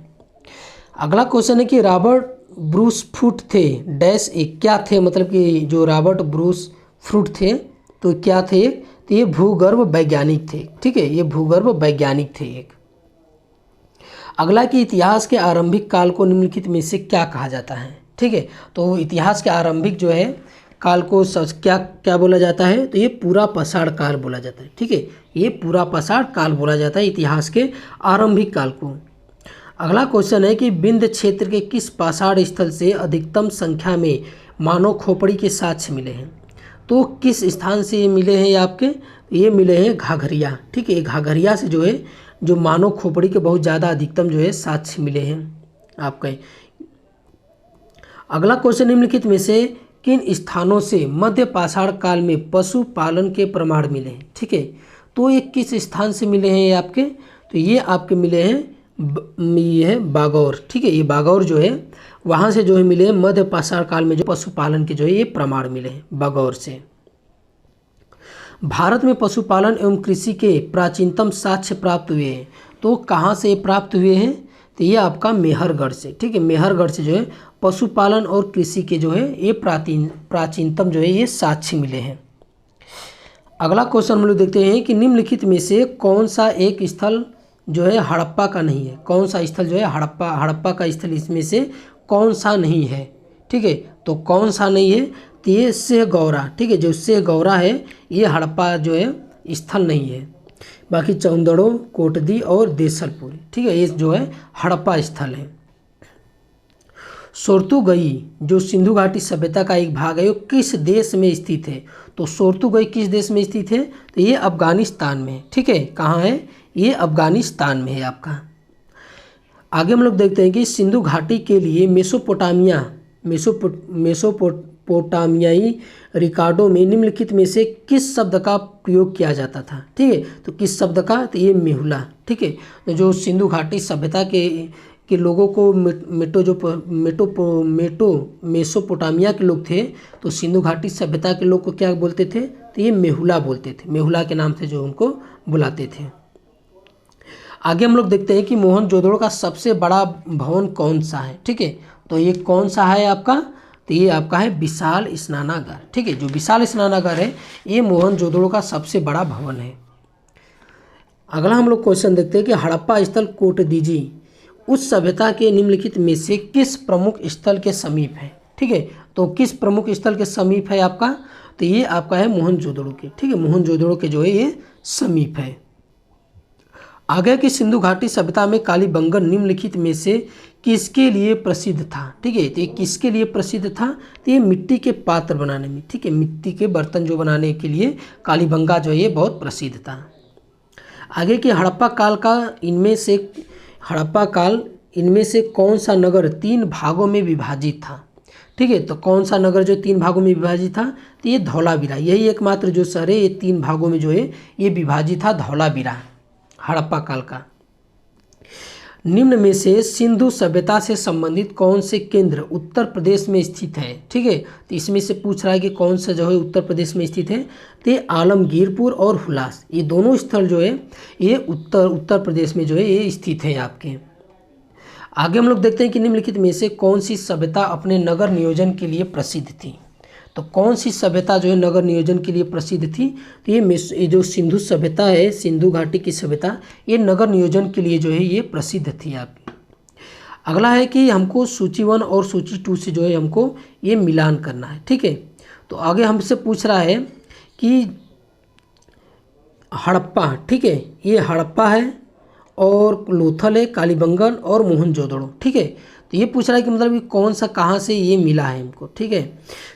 अगला क्वेश्चन है कि रॉबर्ट ब्रूस फ्रूट थे डैश एक क्या थे, मतलब कि जो रॉबर्ट ब्रूस फ्रूट थे तो क्या थे, तो ये भूगर्भ वैज्ञानिक थे। ठीक है, ये भूगर्भ वैज्ञानिक थे एक। अगला कि इतिहास के आरंभिक काल को निम्नलिखित में से क्या कहा जाता है। ठीक है, तो इतिहास के आरंभिक जो है काल को क्या क्या बोला जाता है, तो ये पूरा पाषाण काल बोला जाता है। ठीक है, ये पूरा पाषाण काल बोला जाता है इतिहास के आरंभिक काल को। अगला क्वेश्चन है कि विंध्य क्षेत्र के किस पाषाण स्थल से अधिकतम संख्या में मानव खोपड़ी के साक्ष्य मिले हैं। तो किस स्थान से ये मिले हैं, ये आपके ये मिले हैं घाघरिया। ठीक है, घाघरिया से जो है जो मानव खोपड़ी के बहुत ज़्यादा अधिकतम जो है साक्ष्य मिले हैं आपके। अगला क्वेश्चन निम्नलिखित में से किन स्थानों से मध्य पाषाण काल में पशुपालन के प्रमाण मिले हैं। ठीक है, तो ये किस स्थान से मिले हैं ये आपके, तो ये आपके मिले हैं ये है बागौर। ठीक है, ये बागौर जो है वहाँ से जो है मिले हैं मध्य पाषाण काल में जो पशुपालन के जो है ये प्रमाण मिले हैं बागौर से। भारत में पशुपालन एवं कृषि के प्राचीनतम साक्ष्य प्राप्त हुए हैं, तो कहाँ से प्राप्त हुए हैं, तो ये आपका मेहरगढ़ से। ठीक है, मेहरगढ़ से जो है पशुपालन और कृषि के जो है ये प्राचीनतम जो है ये साक्ष्य मिले हैं। अगला क्वेश्चन हम लोग देखते हैं कि निम्नलिखित में से कौन सा एक स्थल जो है हड़प्पा का नहीं है। कौन सा स्थल जो है हड़प्पा का स्थल इसमें से कौन सा नहीं है। ठीक है, तो कौन सा नहीं है, तो ये सिहगौरा। ठीक है, जो सिहगौरा है ये हड़प्पा जो है स्थल नहीं है। बाकी चौंदड़ो, कोटदी और देसलपुर, ठीक है, ये जो है हड़प्पा स्थल है। सोर्तुगई जो सिंधु घाटी सभ्यता का एक भाग है वो किस देश में स्थित है, तो सोर्तुगई किस देश में स्थित है, तो ये अफगानिस्तान में। ठीक है, कहाँ है, ये अफगानिस्तान में है आपका। आगे हम लोग देखते हैं कि सिंधु घाटी के लिए मेसोपोटामियाई रिकॉर्डों में निम्नलिखित में से किस शब्द का प्रयोग किया जाता था। ठीक है, तो किस शब्द का, तो ये मेहुला। ठीक है, तो जो सिंधु घाटी सभ्यता के लोगों को मेसोपोटामिया के लोग थे, तो सिंधु घाटी सभ्यता के लोग को क्या बोलते थे, तो ये मेहुला बोलते थे। मेहुला के नाम से जो उनको बुलाते थे। आगे हम लोग देखते हैं कि मोहनजोदड़ो का सबसे बड़ा भवन कौन सा है। ठीक है, तो ये कौन सा है आपका, तो ये आपका है विशाल स्नानागार। ठीक है, जो विशाल स्नानागार है ये मोहनजोदड़ो का सबसे बड़ा भवन है। अगला हम लोग क्वेश्चन देखते हैं कि हड़प्पा स्थल कोटदीजी उस सभ्यता के निम्नलिखित में से किस प्रमुख स्थल के समीप है। ठीक है, तो किस प्रमुख स्थल के समीप है आपका, तो ये आपका है मोहनजोदड़ो के। ठीक है, मोहनजोदड़ो के जो है ये समीप है। आगे की सिंधु घाटी सभ्यता में कालीबंगन निम्नलिखित में से किसके लिए प्रसिद्ध था। ठीक है, तो ये किसके लिए प्रसिद्ध था, तो ये मिट्टी के पात्र बनाने में। ठीक है, मिट्टी के बर्तन जो बनाने के लिए कालीबंगा जो है ये बहुत प्रसिद्ध था। आगे की हड़प्पा काल इनमें से कौन सा नगर 3 भागों में विभाजित था। ठीक है, तो कौन सा नगर जो 3 भागों में विभाजित था, तो ये धौलावीरा। यही एकमात्र जो शहर है ये 3 भागों में जो है ये विभाजित था, धौलावीरा हड़प्पा काल का। निम्न में से सिंधु सभ्यता से संबंधित कौन से केंद्र उत्तर प्रदेश में स्थित है। ठीक है, तो इसमें से पूछ रहा है कि कौन सा जो है उत्तर प्रदेश में स्थित है। तो ये आलमगीरपुर और हुलास, ये दोनों स्थल जो है ये उत्तर प्रदेश में जो है ये स्थित है आपके। आगे हम लोग देखते हैं कि निम्नलिखित में से कौन सी सभ्यता अपने नगर नियोजन के लिए प्रसिद्ध थी। तो कौन सी सभ्यता जो है नगर नियोजन के लिए प्रसिद्ध थी। तो ये जो सिंधु सभ्यता है, सिंधु घाटी की सभ्यता, ये नगर नियोजन के लिए जो है ये प्रसिद्ध थी आपकी। अगला है कि हमको सूची 1 और सूची 2 से जो है हमको ये मिलान करना है। ठीक है, तो आगे हमसे पूछ रहा है कि हड़प्पा, ठीक है, ये हड़प्पा है और लोथल है, कालीबंगन और मोहनजोदड़ो। ठीक है, तो ये पूछ रहा है कि मतलब ये कौन सा कहाँ से ये मिला है हमको। ठीक है,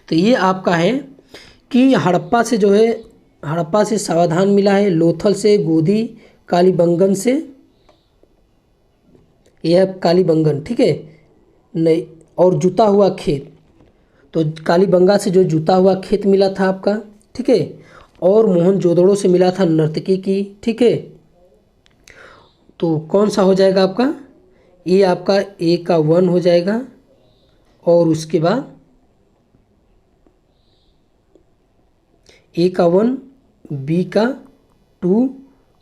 तो ये आपका है कि हड़प्पा से जो है, हड़प्पा से सावधान मिला है, लोथल से गोदी, कालीबंगन से यह कालीबंगन, ठीक है, नहीं, और जुता हुआ खेत, तो कालीबंगा से जो जुता हुआ खेत मिला था आपका। ठीक है, और मोहनजोदड़ो से मिला था नर्तकी की। ठीक है, तो कौन सा हो जाएगा आपका, ये आपका ए का 1 हो जाएगा और उसके बाद ए का 1, बी का 2,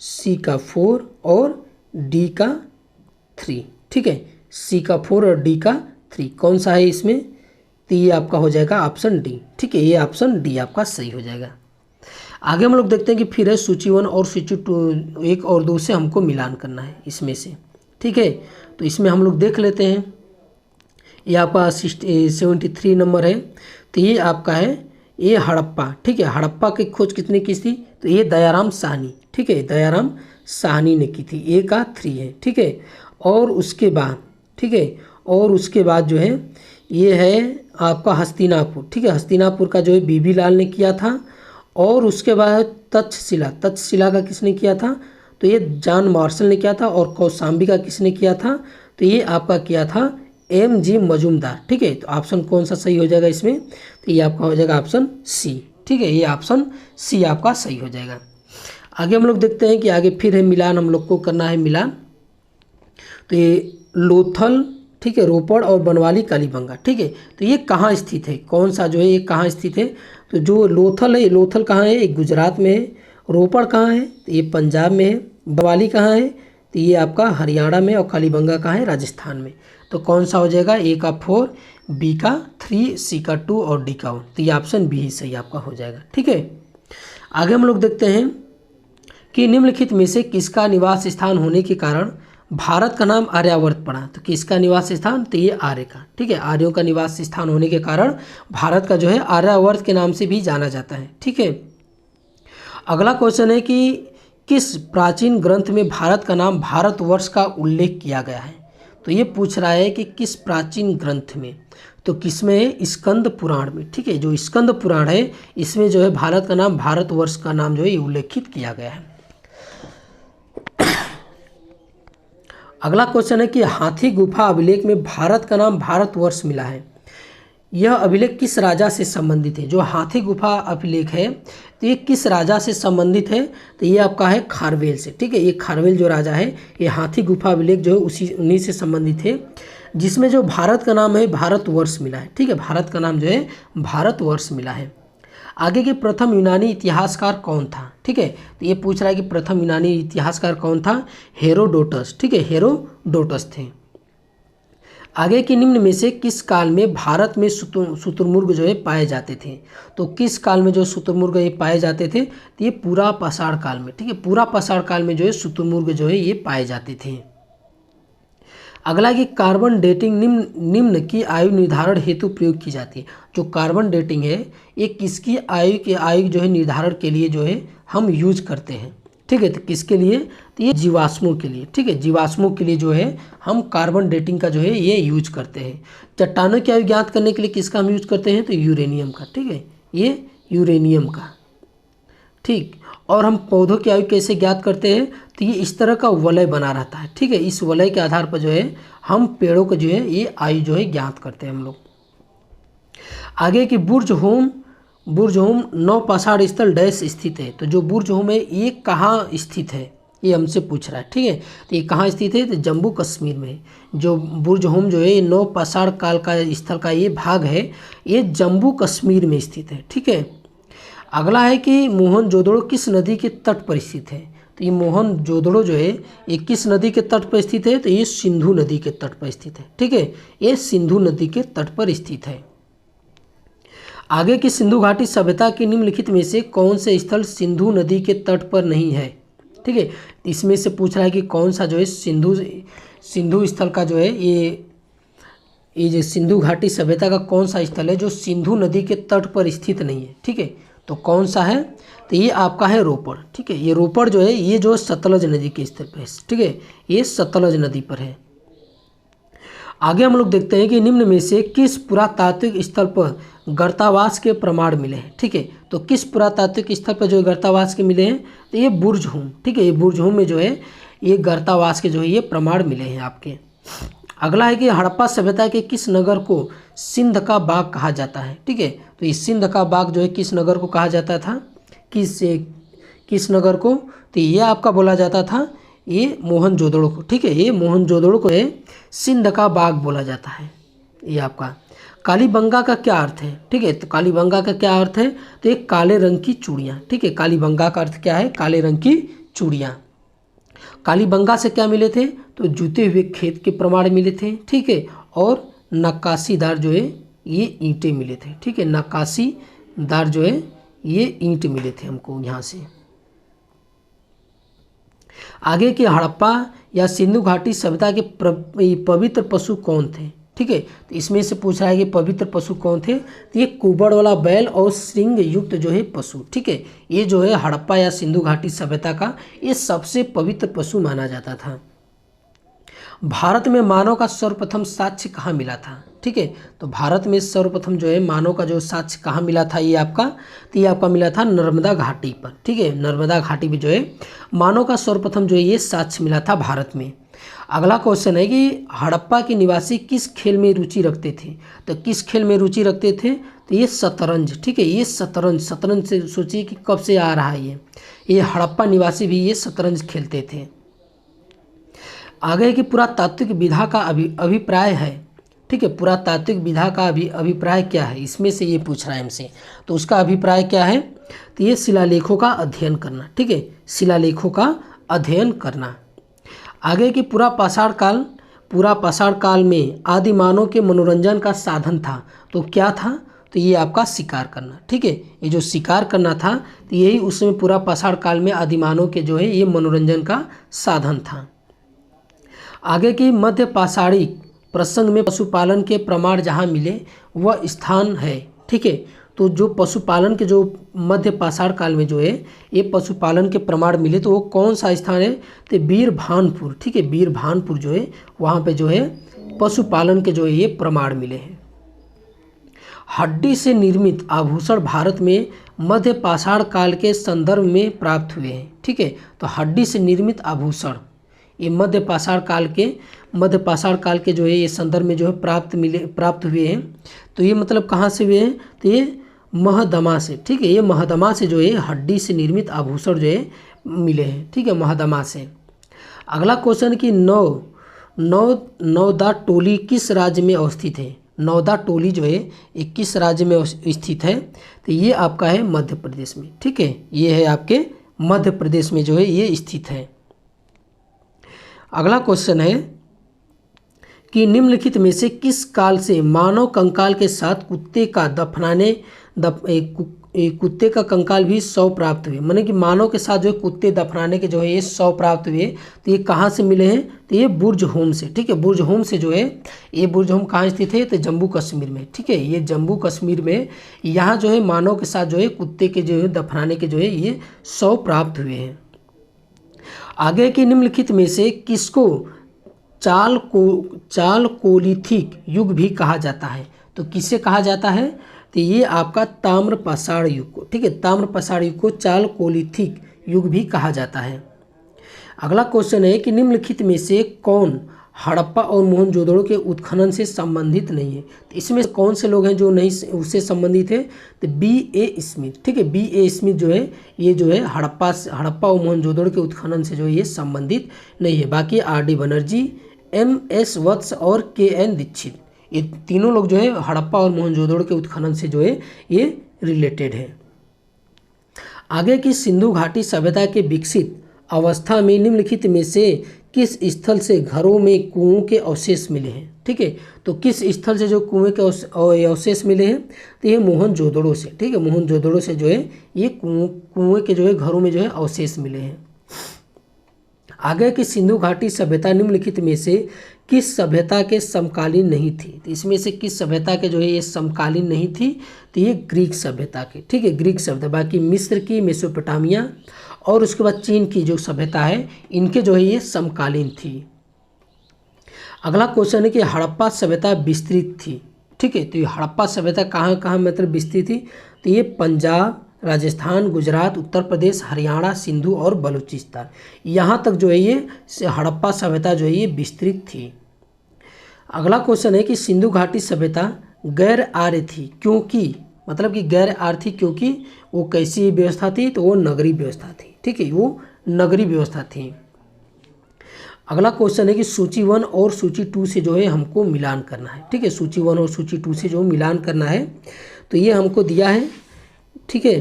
सी का 4 और डी का 3। ठीक है, सी का 4 और डी का 3 कौन सा है इसमें, तो ये आपका हो जाएगा ऑप्शन डी। ठीक है, ये ऑप्शन डी आपका सही हो जाएगा। आगे हम लोग देखते हैं कि फिर है सूची 1 और सूची 2, 1 और 2 से हमको मिलान करना है इसमें से। ठीक है, तो इसमें हम लोग देख लेते हैं, ये आपका 73 नंबर है। तो ये आपका है ये हड़प्पा। ठीक है, हड़प्पा की खोज किसने की थी, तो ये दयाराम साहनी। ठीक है, दयाराम साहनी ने की थी, ए का 3 है। ठीक है, और उसके बाद, ठीक है, और उसके बाद जो है ये है आपका हस्तिनापुर। ठीक है, हस्तिनापुर का जो है बीबी लाल ने किया था। और उसके बाद तक्षशिला, तक्षशिला का किसने किया था, तो ये जॉन मार्शल ने किया था। और कौशाम्बी का किसने किया था, तो ये आपका किया था एम.जी. मजूमदार। ठीक है, तो ऑप्शन कौन सा सही हो जाएगा इसमें, तो ये आपका हो जाएगा ऑप्शन सी। ठीक है, ये ऑप्शन सी आपका सही हो जाएगा। आगे हम लोग देखते हैं कि आगे फिर है मिलान, हम लोग को करना है मिलान। तो ये लोथल, ठीक है, रोपड़ और बनवाली कालीबंगा। ठीक है, तो ये कहाँ स्थित है, कौन सा जो है ये कहाँ स्थित है, तो जो लोथल है, ये लोथल कहाँ है, ये गुजरात में है। रोपड़ कहाँ है, तो ये पंजाब में है। बनवाली कहाँ है, तो ये आपका हरियाणा में। और कालीबंगा कहाँ है, राजस्थान में। तो कौन सा हो जाएगा, ए का 4, बी का 3, सी का 2 और डी का 1। तो ये ऑप्शन बी ही सही आपका हो जाएगा। ठीक है, आगे हम लोग देखते हैं कि निम्नलिखित में से किसका निवास स्थान होने के कारण भारत का नाम आर्यावर्त पड़ा। तो किसका निवास स्थान, तो ये आर्य का। ठीक है, आर्यों का निवास स्थान होने के कारण भारत का जो है आर्यावर्त के नाम से भी जाना जाता है। ठीक है, अगला क्वेश्चन है कि किस प्राचीन ग्रंथ में भारत का नाम भारतवर्ष का उल्लेख किया गया है। तो ये पूछ रहा है कि किस प्राचीन ग्रंथ में, तो किसमें है, स्कंद पुराण में। ठीक है, जो स्कंद पुराण है इसमें जो है भारत का नाम, भारतवर्ष का नाम जो है उल्लेखित किया गया है। अगला क्वेश्चन है कि हाथी गुफा अभिलेख में भारत का नाम भारतवर्ष मिला है, यह अभिलेख किस राजा से संबंधित है। जो हाथी गुफा अभिलेख है तो ये किस राजा से संबंधित है, तो ये आपका है खारवेल से। ठीक है, ये खारवेल जो राजा है, ये हाथी गुफा अभिलेख जो है उन्हीं से संबंधित है, जिसमें जो भारत का नाम है भारतवर्ष मिला है। ठीक है, भारत का नाम जो है भारतवर्ष मिला है। आगे के प्रथम यूनानी इतिहासकार कौन था। ठीक है, तो ये पूछ रहा है कि प्रथम यूनानी इतिहासकार कौन था, हेरोडोटस। ठीक है, हेरोडोटस थे। आगे के निम्न में से किस काल में भारत में शुतुरमुर्ग जो है पाए जाते थे। तो किस काल में जो शुतुरमुर्ग ये पाए जाते थे, तो ये पूरा पाषाण काल में। ठीक है, पूरा पाषाण काल में जो है शुतुरमुर्ग जो है ये पाए जाते थे। अगला कि कार्बन डेटिंग निम्न की आयु निर्धारण हेतु प्रयोग की जाती है। जो कार्बन डेटिंग है ये किसकी आयु जो है निर्धारण के लिए जो है हम यूज करते हैं। ठीक है, तो किसके लिए, तो ये जीवाश्मों के लिए। ठीक है, जीवाश्मों के लिए जो है हम कार्बन डेटिंग का जो है ये यूज करते हैं। चट्टानों की आयु ज्ञात करने के लिए किसका हम यूज करते हैं, तो यूरेनियम का। ठीक है, ये यूरेनियम का। ठीक, और हम पौधों की आयु कैसे ज्ञात करते हैं, तो ये इस तरह का वलय बना रहता है। ठीक है, इस वलय के आधार पर जो है हम पेड़ों को जो है ये आयु जो है ज्ञात करते हैं हम लोग। आगे की बुर्ज होम नव पाषाण स्थल डैश स्थित है। तो जो बुर्ज होम है ये कहाँ स्थित है, ये हमसे पूछ रहा है, ठीक है। तो ये कहाँ स्थित है, तो जम्मू कश्मीर में। जो बुर्ज होम जो है ये नौ पाषाण काल का स्थल का ये भाग है, ये जम्मू कश्मीर में स्थित है, ठीक है। अगला है कि मोहनजोदड़ो किस नदी के तट पर स्थित है। तो ये मोहनजोदड़ो जो है ये किस नदी के तट पर स्थित है, तो ये सिंधु नदी के तट पर स्थित है, ठीक है। ये सिंधु नदी के तट पर स्थित है। आगे की सिंधु घाटी सभ्यता के निम्नलिखित में से कौन से स्थल सिंधु नदी के तट पर नहीं है, ठीक है। इसमें से पूछ रहा है कि कौन सा जो है सिंधु स्थल का जो है ये जो सिंधु घाटी सभ्यता का कौन सा स्थल है जो सिंधु नदी के तट पर स्थित नहीं है, ठीक है। तो कौन सा है, तो ये आपका है रोपड़, ठीक है। ये रोपड़ जो है ये जो सतलज नदी के स्थल पर है, ठीक है, ये सतलज नदी पर है। आगे हम लोग देखते हैं कि निम्न में से किस पुरातात्विक स्थल पर गर्तावास के प्रमाण मिले हैं, ठीक है। तो किस पुरातात्विक स्थल पर जो गर्तावास के मिले हैं, तो ये बुर्ज होम, ठीक है। ये बुर्ज होम में जो है ये गर्तावास के जो है ये प्रमाण मिले हैं आपके। अगला है कि हड़प्पा सभ्यता के किस नगर को सिंध का बाग कहा जाता है, ठीक है। तो ये सिंध का बाग जो है किस नगर को कहा जाता था, किस नगर को, तो ये आपका बोला जाता था ये मोहनजोदड़ो को, ठीक है। ये मोहनजोदड़ो को है सिंध का बाग बोला जाता है। ये आपका कालीबंगा का क्या अर्थ है, ठीक है। तो कालीबंगा का क्या अर्थ है, तो एक काले रंग की चूड़ियाँ, ठीक है। कालीबंगा का अर्थ क्या है, काले रंग की चूड़ियाँ। कालीबंगा से क्या मिले थे, तो जूते हुए खेत के प्रमाण मिले थे, ठीक है। और नक्काशीदार जो है ये ईंटें मिले थे, ठीक है। नक्काशीदार जो है ये ईंट मिले थे हमको यहाँ से। आगे के हड़प्पा या सिंधु घाटी सभ्यता के पवित्र पशु कौन थे, ठीक है। तो इसमें से पूछ रहा है कि पवित्र पशु कौन थे, तो ये कुबड़ वाला बैल और श्रृंग युक्त जो है पशु, ठीक है। ये जो है हड़प्पा या सिंधु घाटी सभ्यता का ये सबसे पवित्र पशु माना जाता था। भारत में मानव का सर्वप्रथम साक्ष्य कहाँ मिला था, ठीक है। तो भारत में सर्वप्रथम जो है मानव का जो साक्ष्य कहाँ मिला था, ये आपका मिला था नर्मदा घाटी पर, ठीक है। नर्मदा घाटी में जो है मानव का सर्वप्रथम जो है ये साक्ष्य मिला था भारत में। अगला क्वेश्चन है कि हड़प्पा के निवासी किस खेल में रुचि रखते थे। तो किस खेल में रुचि रखते थे, तो ये शतरंज, ठीक है। ये शतरंज से सोचिए कि कब से आ रहा है ये हड़प्पा निवासी भी ये शतरंज खेलते थे। आगे की पुरातात्विक विधा का अभिप्राय है, ठीक है। पुरातात्विक विधा का अभिप्राय क्या है, इसमें से ये पूछ रहा है हमसे। तो उसका अभिप्राय क्या है, तो ये शिलालेखों का अध्ययन करना, ठीक है। शिलालेखों का अध्ययन करना। आगे की पूरा पाषाण काल में आदि मानव के मनोरंजन का साधन था, तो क्या था, तो ये आपका शिकार करना, ठीक है। ये जो शिकार करना था तो यही उसमें पूरा पाषाण काल में आदि मानव के जो है ये मनोरंजन का साधन था। आगे की मध्य पाषाणिक प्रसंग में पशुपालन के प्रमाण जहाँ मिले वह स्थान है, ठीक है। तो जो पशुपालन के जो मध्य पाषाण काल में जो है ये पशुपालन के प्रमाण मिले, तो वो कौन सा स्थान है, तो वीरभानपुर, ठीक है। वीरभानपुर जो है वहाँ पे जो है पशुपालन के जो है ये प्रमाण मिले हैं। हड्डी से निर्मित आभूषण भारत में मध्य पाषाण काल के संदर्भ में प्राप्त हुए हैं, ठीक है। तो हड्डी से निर्मित आभूषण ये मध्य पाषाण काल के जो है ये संदर्भ में जो है प्राप्त हुए हैं। तो ये मतलब कहाँ से हुए हैं, तो ये महदमा से, ठीक है। ये महदमा से जो है हड्डी से निर्मित आभूषण जो है मिले हैं, ठीक है, महदमा से। अगला क्वेश्चन कि नौदा टोली किस राज्य में अवस्थित है। नौदा टोली जो है ये किस राज्य में स्थित है, तो ये आपका है मध्य प्रदेश में, ठीक है। ये है आपके मध्य प्रदेश में जो है ये स्थित है। अगला क्वेश्चन है कि निम्नलिखित में से किस काल से मानव कंकाल के साथ कुत्ते का कंकाल भी शव प्राप्त हुए, माने कि मानव के साथ जो है कुत्ते दफनाने के जो है ये शव प्राप्त हुए, तो ये कहाँ से मिले हैं, तो ये बुर्ज होम से, ठीक है। बुर्ज होम से जो है ये बुर्ज होम कहाँ स्थित है, तो जम्मू कश्मीर में, ठीक है। ये जम्मू कश्मीर में यहाँ जो है मानव के साथ जो है कुत्ते के जो है दफनाने के जो है ये शव प्राप्त हुए हैं। आगे के निम्नलिखित में से किसको चालकोलिथिक युग भी कहा जाता है, तो किसे कहा जाता है, तो ये आपका ताम्र पाषाण युग को, ठीक है। ताम्र पाषाण युग को चालकोलिथिक युग भी कहा जाता है। अगला क्वेश्चन है कि निम्नलिखित में से कौन हड़प्पा और मोहनजोदड़ो के उत्खनन से संबंधित नहीं है। तो इसमें कौन से लोग हैं जो नहीं उससे संबंधित है? तो B.A. स्मिथ, ठीक है, B.A. स्मिथ जो है ये जो है हड़प्पा और मोहनजोदड़ो के उत्खनन से जो है ये संबंधित नहीं है। बाकी R.D. बनर्जी, M.S. वत्स और K.N. दीक्षित, ये तीनों लोग जो है हड़प्पा और मोहनजोदड़ो के उत्खनन से जो है ये रिलेटेड है। आगे की सिंधु घाटी सभ्यता के विकसित अवस्था में निम्नलिखित में से किस स्थल से घरों में कुओं के अवशेष मिले हैं? ठीक है, तो किस स्थल से जो कुएं के अवशेष मिले हैं? तो ये मोहनजोदड़ो से, ठीक है, मोहनजोदड़ो से जो है ये कुएं के जो है घरों में जो है अवशेष मिले हैं। आगे की सिंधु घाटी सभ्यता निम्नलिखित में से किस सभ्यता के समकालीन नहीं थी? तो इसमें से किस सभ्यता के जो है ये समकालीन नहीं थी? तो ये ग्रीक सभ्यता के, ठीक है, ग्रीक सभ्यता। बाकी मिस्र की, मेसोपोटामिया और उसके बाद चीन की जो सभ्यता है इनके जो है ये समकालीन थी। अगला क्वेश्चन है कि हड़प्पा सभ्यता विस्तृत थी, ठीक है, तो ये हड़प्पा सभ्यता कहाँ कहाँ मतलब विस्तृत थी? तो ये पंजाब, राजस्थान, गुजरात, उत्तर प्रदेश, हरियाणा, सिंधु और बलूचिस्तान, यहाँ तक जो है ये हड़प्पा सभ्यता जो है ये विस्तृत थी। अगला क्वेश्चन है कि सिंधु घाटी सभ्यता गैर आर्य थी क्योंकि, मतलब कि गैर आर्य थी क्योंकि वो कैसी व्यवस्था थी? तो वो नगरी व्यवस्था थी, ठीक है, वो नगरी व्यवस्था थी। अगला क्वेश्चन है कि सूची 1 और सूची 2 से जो है हमको मिलान करना है, ठीक है, सूची 1 और सूची 2 से जो मिलान करना है। तो ये हमको दिया है, ठीक है,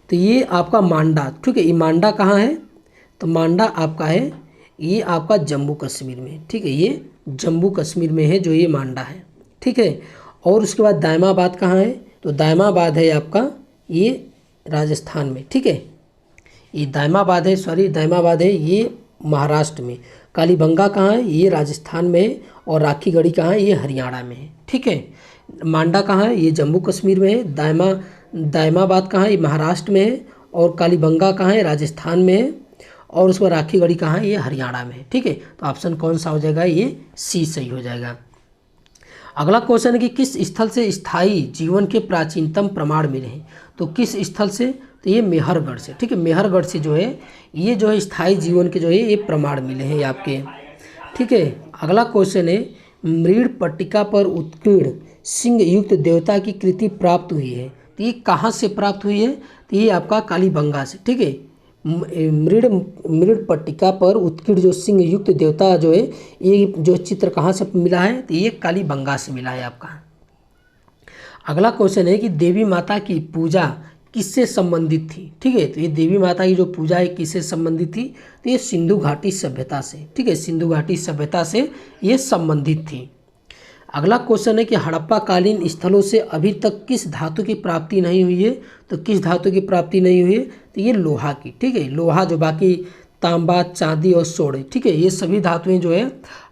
तो ये आपका मांडा, ठीक है, ये मांडा कहाँ है? तो मांडा आपका है ये आपका जम्मू कश्मीर में, ठीक है, ये जम्मू कश्मीर में है जो ये मांडा है, ठीक है। और उसके बाद दायमाबाद कहाँ है? तो दायमाबाद है आपका ये राजस्थान में, ठीक है, ये दायमाबाद है ये महाराष्ट्र में। कालीबंगा कहाँ है? ये राजस्थान में है। और राखीगढ़ी कहाँ है? ये हरियाणा में है, ठीक है। मांडा कहाँ है? ये जम्मू कश्मीर में है। दायमाबाद कहाँ है? ये महाराष्ट्र में है। और कालीबंगा कहाँ है? राजस्थान में है। और उसके बाद राखीगढ़ी कहाँ है? ये हरियाणा में है, ठीक है। तो ऑप्शन कौन सा हो जाएगा? ये सी सही हो जाएगा। अगला क्वेश्चन है कि किस स्थल से स्थायी जीवन के प्राचीनतम प्रमाण मिले हैं? तो किस स्थल से? तो ये मेहरगढ़ से, ठीक है, मेहरगढ़ से जो है ये जो है स्थायी जीवन के जो है ये प्रमाण मिले हैं आपके, ठीक है। अगला क्वेश्चन है मृड़ पट्टिका पर उत्कीर्ण सिंह युक्त देवता की कृति प्राप्त हुई है, तो ये कहाँ से प्राप्त हुई है? तो ये आपका कालीबंगा से, ठीक है। मृड़ पट्टिका पर उत्कीर्ण जो सिंह युक्त देवता जो है ये जो चित्र कहाँ से मिला है? तो ये कालीबंगा से मिला है आपका। अगला क्वेश्चन है कि देवी माता की पूजा किससे संबंधित थी? ठीक है, तो ये देवी माता की जो पूजा है किससे संबंधित थी? तो ये सिंधु घाटी सभ्यता से, ठीक है, सिंधु घाटी सभ्यता से ये संबंधित थी। अगला क्वेश्चन है कि हड़प्पा कालीन स्थलों से अभी तक किस धातु की प्राप्ति नहीं हुई है? तो किस धातु की प्राप्ति नहीं हुई है? तो ये लोहा की, ठीक है, लोहा जो बाकी तांबा, चांदी और सोने, ठीक है, ये सभी धातुएं जो है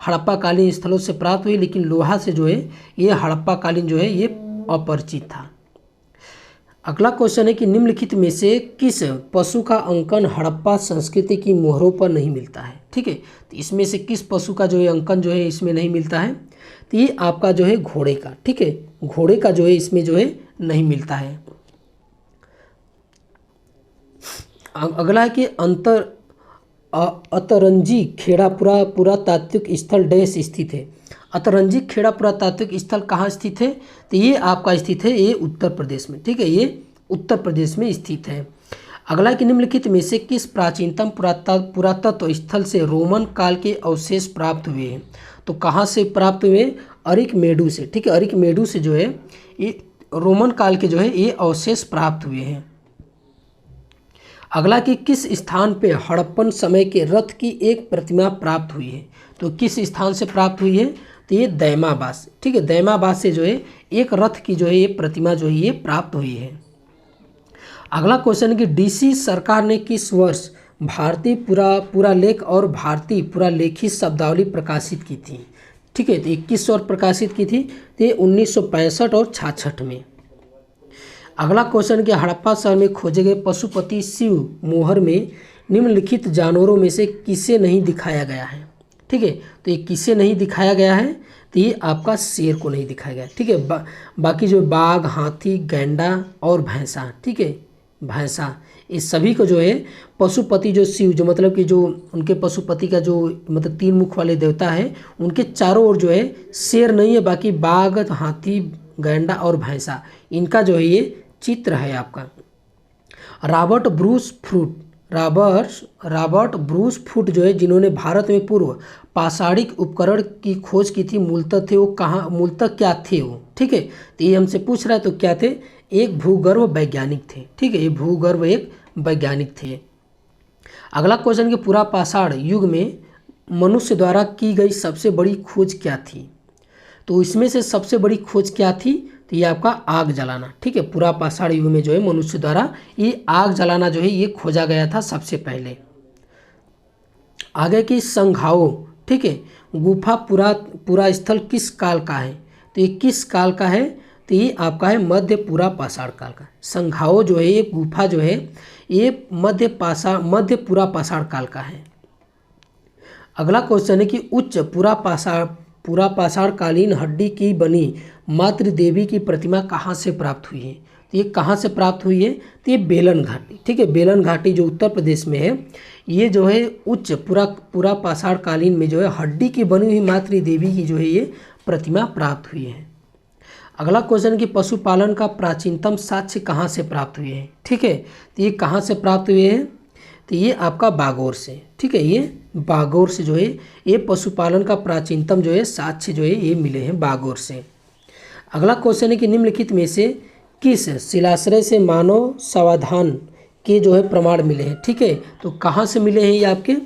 हड़प्पा कालीन स्थलों से प्राप्त हुई, लेकिन लोहा से जो है ये हड़प्पा कालीन जो है ये अपरिचित था। अगला क्वेश्चन है कि निम्नलिखित में से किस पशु का अंकन हड़प्पा संस्कृति की मोहरों पर नहीं मिलता है? ठीक है, तो इसमें से किस पशु का जो है अंकन जो है इसमें नहीं मिलता है? तो ये आपका जो है घोड़े का, ठीक है, घोड़े का जो है इसमें जो है नहीं मिलता है। अगला है कि अतरंजी खेड़ा पुरातात्विक स्थल डैश स्थित है। अतरंजी खेड़ा पुरातात्विक स्थल कहाँ स्थित है? तो ये आपका स्थित है ये उत्तर प्रदेश में, ठीक है, ये उत्तर प्रदेश में स्थित है। अगला कि निम्नलिखित में से किस प्राचीनतम पुरातत्व स्थल से रोमन काल के अवशेष प्राप्त हुए हैं? तो कहाँ से प्राप्त हुए? अरिकमेडु से, ठीक है, अरिकमेडु से जो है ये रोमन काल के जो है ये अवशेष प्राप्त हुए हैं। अगला कि किस स्थान पे हड़प्पन समय के रथ की एक प्रतिमा प्राप्त हुई है? तो किस स्थान से प्राप्त हुई है? तो ये दैमाबाद से, ठीक है, दैमाबाद से जो है एक रथ की जो है ये प्रतिमा जो है ये प्राप्त हुई है। अगला क्वेश्चन है कि डीसी सरकार ने किस वर्ष भारतीय पुरालेख और भारतीय पुरालेखी शब्दावली प्रकाशित की थी? ठीक है, तो ये किस वर्ष प्रकाशित की थी? तो ये 1965 और 66 में। अगला क्वेश्चन कि हड़प्पा शहर में खोजे गए पशुपति शिव मोहर में निम्नलिखित जानवरों में से किसे नहीं दिखाया गया है? ठीक है, तो ये किसे नहीं दिखाया गया है? तो ये आपका शेर को नहीं दिखाया गया, ठीक है। बाकी जो बाघ, हाथी, गैंडा और भैंसा, ठीक है, भैंसा, ये सभी को जो है पशुपति जो शिव जो मतलब कि जो उनके पशुपति का जो मतलब 3 मुख वाले देवता है, उनके चारों ओर जो है शेर नहीं है, बाकी बाघ, हाथी, गैंडा और भैंसा, इनका जो है ये चित्र है आपका। रॉबर्ट ब्रूस फुट जो है, जिन्होंने भारत में पूर्व पाषाणिक उपकरण की खोज की थी, मूलतः क्या थे वो, ठीक है। तो ये हमसे पूछ रहा है, तो क्या थे, एक भूगर्भ वैज्ञानिक थे, ठीक है, ये भूगर्भ एक वैज्ञानिक थे। अगला क्वेश्चन कि पूरा पाषाण युग में मनुष्य द्वारा की गई सबसे बड़ी खोज क्या थी। तो इसमें से सबसे बड़ी खोज क्या थी, तो ये आपका आग जलाना, ठीक है। पूरा पाषाण युग में जो है मनुष्य द्वारा ये आग जलाना जो है ये खोजा गया था सबसे पहले। आगे की संघाओ, ठीक है, गुफा पूरा स्थल किस काल का है, तो ये किस काल का है, तो ये आपका है मध्य पूरा पाषाण काल का। संघाओ जो है ये गुफा जो है ये मध्य पूरा पाषाण काल का है। अगला क्वेश्चन है कि उच्च पूरा पाषाण कालीन हड्डी की बनी मातृ देवी की प्रतिमा कहाँ से प्राप्त हुई है। तो ये कहाँ से प्राप्त हुई है, तो ये बेलन घाटी, ठीक है, बेलन घाटी जो उत्तर प्रदेश में है, ये जो है उच्च पूरा पाषाण कालीन में जो है हड्डी की बनी हुई मातृ देवी की जो है ये प्रतिमा प्राप्त हुई है। अगला क्वेश्चन कि पशुपालन का प्राचीनतम साक्ष्य कहाँ से प्राप्त हुए हैं, ठीक है। तो ये कहाँ से प्राप्त हुए हैं, तो ये आपका बागोर से, ठीक है, ये बागोर से जो है ये पशुपालन का प्राचीनतम जो है साक्ष्य जो है ये मिले हैं बागोर से। अगला क्वेश्चन है कि निम्नलिखित में से किस शिलाश्रय से मानव सावधान के जो है प्रमाण मिले हैं, ठीक है। तो कहाँ से मिले हैं, ये आपके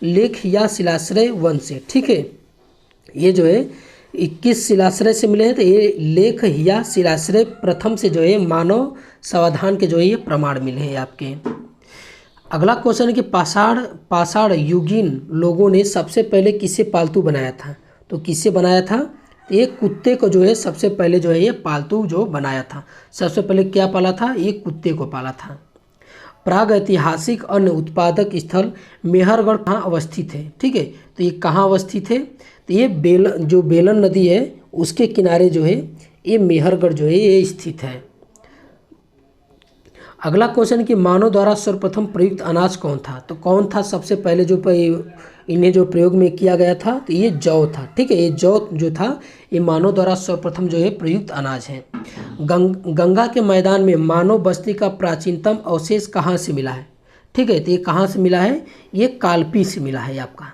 लेख या शिलाश्रय वन से, ठीक है। ये जो है 21 शिलाश्रय से मिले हैं, तो ये लेख या शिलाश्रय प्रथम से जो है मानव सावधान के जो है ये प्रमाण मिले हैं आपके। अगला क्वेश्चन है कि पाषाण युगीन लोगों ने सबसे पहले किसे पालतू बनाया था। तो किसे बनाया था, तो एक कुत्ते को जो है सबसे पहले जो है ये पालतू जो बनाया था। सबसे पहले क्या पाला था, ये कुत्ते को पाला था। प्राग ऐतिहासिक अन्न उत्पादक स्थल मेहरगढ़ कहाँ अवस्थित है, ठीक है। तो ये कहाँ अवस्थित है, तो ये बेलन नदी है उसके किनारे जो है ये मेहरगढ़ जो है ये स्थित है। अगला क्वेश्चन कि मानव द्वारा सर्वप्रथम प्रयुक्त अनाज कौन था। तो कौन था सबसे पहले जो इन्हें जो प्रयोग में किया गया था, तो ये जौ था, ठीक है। ये जौ जो था ये मानव द्वारा सर्वप्रथम जो है प्रयुक्त अनाज है। गंगा के मैदान में मानव बस्ती का प्राचीनतम अवशेष कहाँ से मिला है, ठीक है। तो ये कहाँ से मिला है, ये कालपी से मिला है आपका,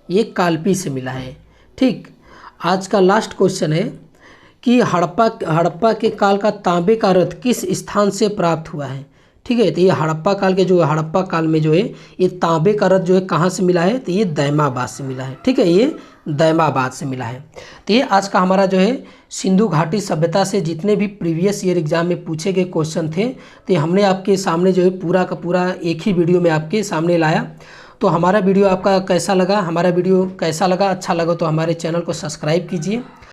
ये कालपी से मिला है, ठीक। आज का लास्ट क्वेश्चन है कि हड़प्पा के काल का तांबे का रथ किस स्थान से प्राप्त हुआ है, ठीक है। तो ये हड़प्पा काल में जो है ये तांबे का रथ जो है कहाँ से मिला है, तो ये दैमाबाद से मिला है, ठीक है, ये दैमाबाद से मिला है। तो ये आज का हमारा जो है सिंधु घाटी सभ्यता से जितने भी प्रीवियस ईयर एग्जाम में पूछे गए क्वेश्चन थे, तो हमने आपके सामने जो है पूरा का पूरा एक ही वीडियो में आपके सामने लाया। तो हमारा वीडियो आपका कैसा लगा, अच्छा लगा तो हमारे चैनल को सब्सक्राइब कीजिए।